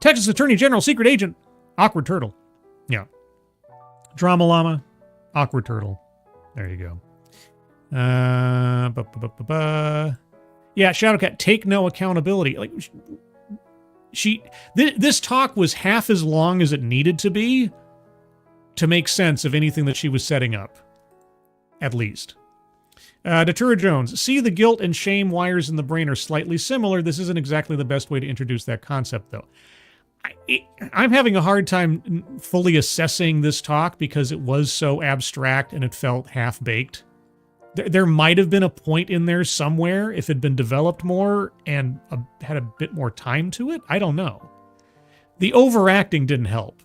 [SPEAKER 5] Texas Attorney General, Secret Agent, Awkward Turtle. Yeah. Drama Llama, Awkward Turtle. There you go. Yeah, Shadowcat, take no accountability. Like this talk was half as long as it needed to be to make sense of anything that she was setting up. At least. Datura Jones, see, the guilt and shame wires in the brain are slightly similar. This isn't exactly the best way to introduce that concept, though. I'm having a hard time fully assessing this talk because it was so abstract and it felt half-baked. There might have been a point in there somewhere if it had been developed more and had a bit more time to it. I don't know. The overacting didn't help.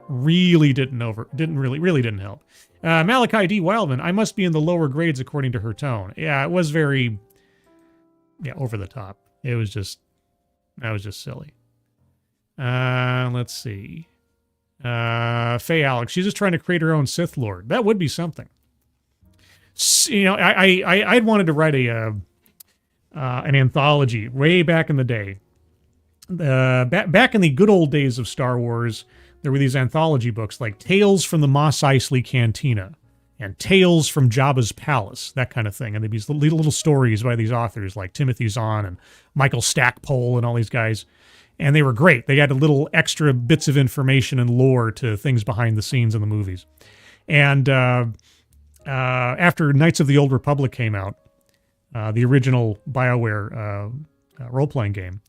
[SPEAKER 5] Really didn't help. Malachi D. Wildman, I must be in the lower grades according to her tone. Yeah, it was very, over the top. That was just silly. Let's see. Faye Alex, she's just trying to create her own Sith Lord. That would be something. You know, I'd wanted to write an anthology way back in the day. Back in the good old days of Star Wars, there were these anthology books like Tales from the Mos Eisley Cantina and Tales from Jabba's Palace, that kind of thing. And there'd be these little stories by these authors like Timothy Zahn and Michael Stackpole and all these guys. And they were great. They added little extra bits of information and lore to things behind the scenes in the movies. And after Knights of the Old Republic came out, the original BioWare role-playing game,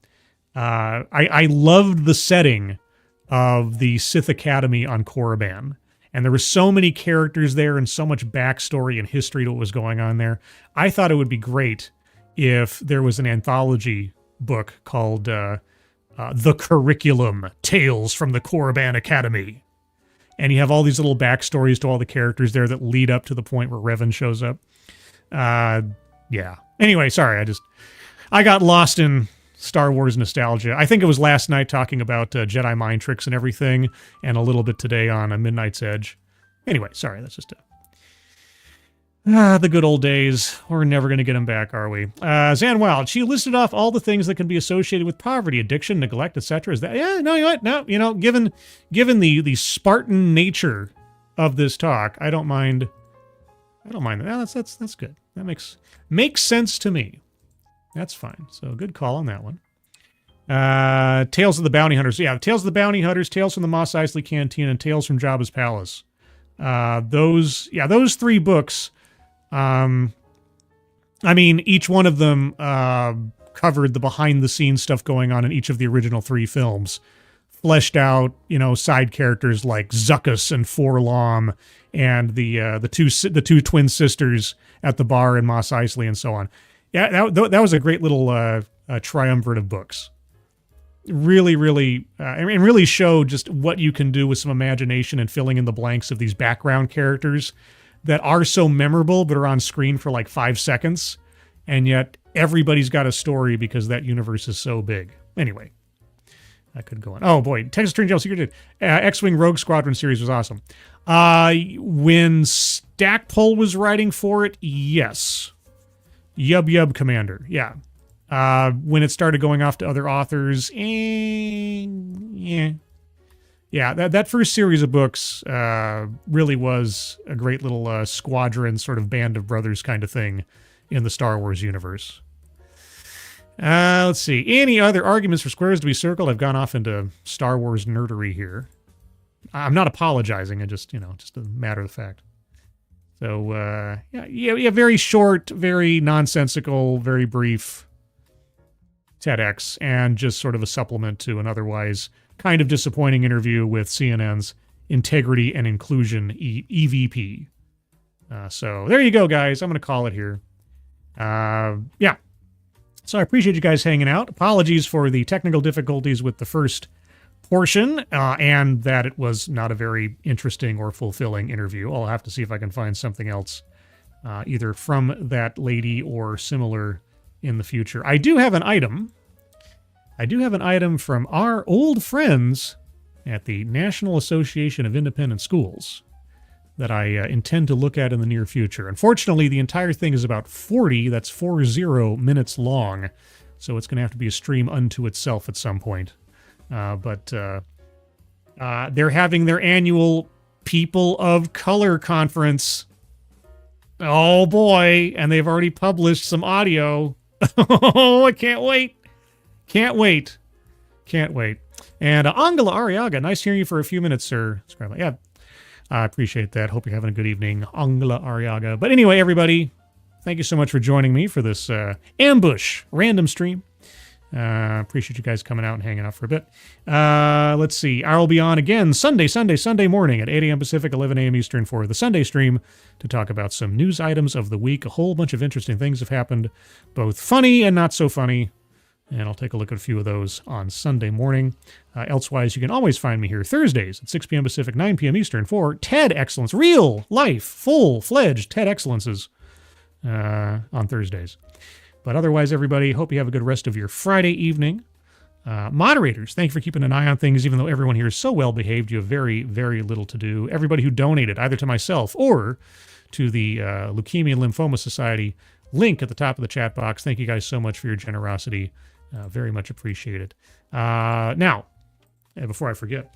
[SPEAKER 5] I loved the setting of the Sith Academy on Korriban. And there were so many characters there and so much backstory and history to what was going on there. I thought it would be great if there was an anthology book called The Curriculum, Tales from the Korriban Academy. And you have all these little backstories to all the characters there that lead up to the point where Revan shows up. Yeah. Anyway, sorry, I got lost in Star Wars nostalgia. I think it was last night talking about Jedi mind tricks and everything, and a little bit today on A Midnight's Edge. Anyway, sorry, that's just the good old days. We're never going to get them back, are we? Zan Wild, she listed off all the things that can be associated with poverty, addiction, neglect, etc. Is that? Yeah, no, you know what? No, you know, given the Spartan nature of this talk, I don't mind. That. That's good. That makes sense to me. That's fine. So good call on that one. Tales of the Bounty Hunters. Yeah, Tales of the Bounty Hunters, Tales from the Mos Eisley Cantina, and Tales from Jabba's Palace. Those three books. I mean, each one of them covered the behind-the-scenes stuff going on in each of the original three films. Fleshed out, you know, side characters like Zuckuss and Forlom, and the two twin sisters at the bar in Mos Eisley, and so on. Yeah, that was a great little triumvirate of books. Really, and really showed just what you can do with some imagination and filling in the blanks of these background characters that are so memorable but are on screen for like 5 seconds, and yet everybody's got a story because that universe is so big. Anyway, I could go on. Oh boy, Texas Train Jail Secret X-Wing Rogue Squadron series was awesome. When Stackpole was writing for it, yes. Yub Commander, yeah. When it started going off to other authors, yeah. Yeah, that first series of books really was a great little squadron, sort of band of brothers kind of thing in the Star Wars universe. Let's see. Any other arguments for squares to be circled? I've gone off into Star Wars nerdery here. I'm not apologizing. Just a matter of fact. So, yeah, very short, very nonsensical, very brief TEDx, and just sort of a supplement to an otherwise kind of disappointing interview with CNN's Integrity and Inclusion EVP. So there you go, guys. I'm going to call it here. Yeah. So I appreciate you guys hanging out. Apologies for the technical difficulties with the first portion, and that it was not a very interesting or fulfilling interview. I'll have to see if I can find something else, either from that lady or similar in the future. I do have an item from our old friends at the National Association of Independent Schools that I intend to look at in the near future. Unfortunately, the entire thing is about 40 minutes long, so it's going to have to be a stream unto itself at some point. But they're having their annual People of Color conference. Oh boy, and they've already published some audio. Oh, I can't wait. Can't wait. And Angela Arriaga, nice hearing you for a few minutes, sir. Yeah, I appreciate that. Hope you're having a good evening, Angela Arriaga. But anyway, everybody, thank you so much for joining me for this ambush random stream. Appreciate you guys coming out and hanging out for a bit. Let's see. I'll be on again Sunday morning at 8 a.m. Pacific, 11 a.m. Eastern for the Sunday stream to talk about some news items of the week. A whole bunch of interesting things have happened, both funny and not so funny. And I'll take a look at a few of those on Sunday morning. Elsewise, you can always find me here Thursdays at 6 p.m. Pacific, 9 p.m. Eastern for TED Excellence, real life, full-fledged TED Excellences on Thursdays. But otherwise, everybody, hope you have a good rest of your Friday evening. Moderators, thank you for keeping an eye on things, even though everyone here is so well behaved. You have very, very little to do. Everybody who donated, either to myself or to the Leukemia and Lymphoma Society link at the top of the chat box. Thank you guys so much for your generosity. Very much appreciated. Now, before I forget,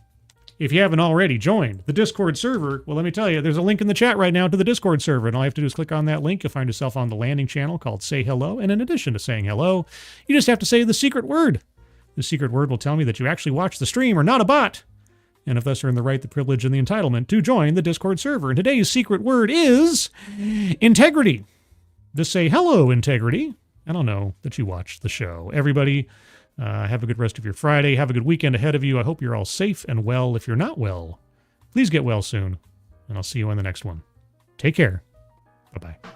[SPEAKER 5] if you haven't already joined the Discord server, well, let me tell you, there's a link in the chat right now to the Discord server, and all you have to do is click on that link. You'll find yourself on the landing channel called Say Hello, and in addition to saying hello, you just have to say the secret word. The secret word will tell me that you actually watched the stream or not a bot, and if thus earn the right, the privilege, and the entitlement to join the Discord server. And today's secret word is integrity. Just say hello, integrity, and I'll know that you watched the show. Everybody, have a good rest of your Friday. Have a good weekend ahead of you. I hope you're all safe and well. If you're not well, please get well soon, and I'll see you on the next one. Take care. Bye-bye.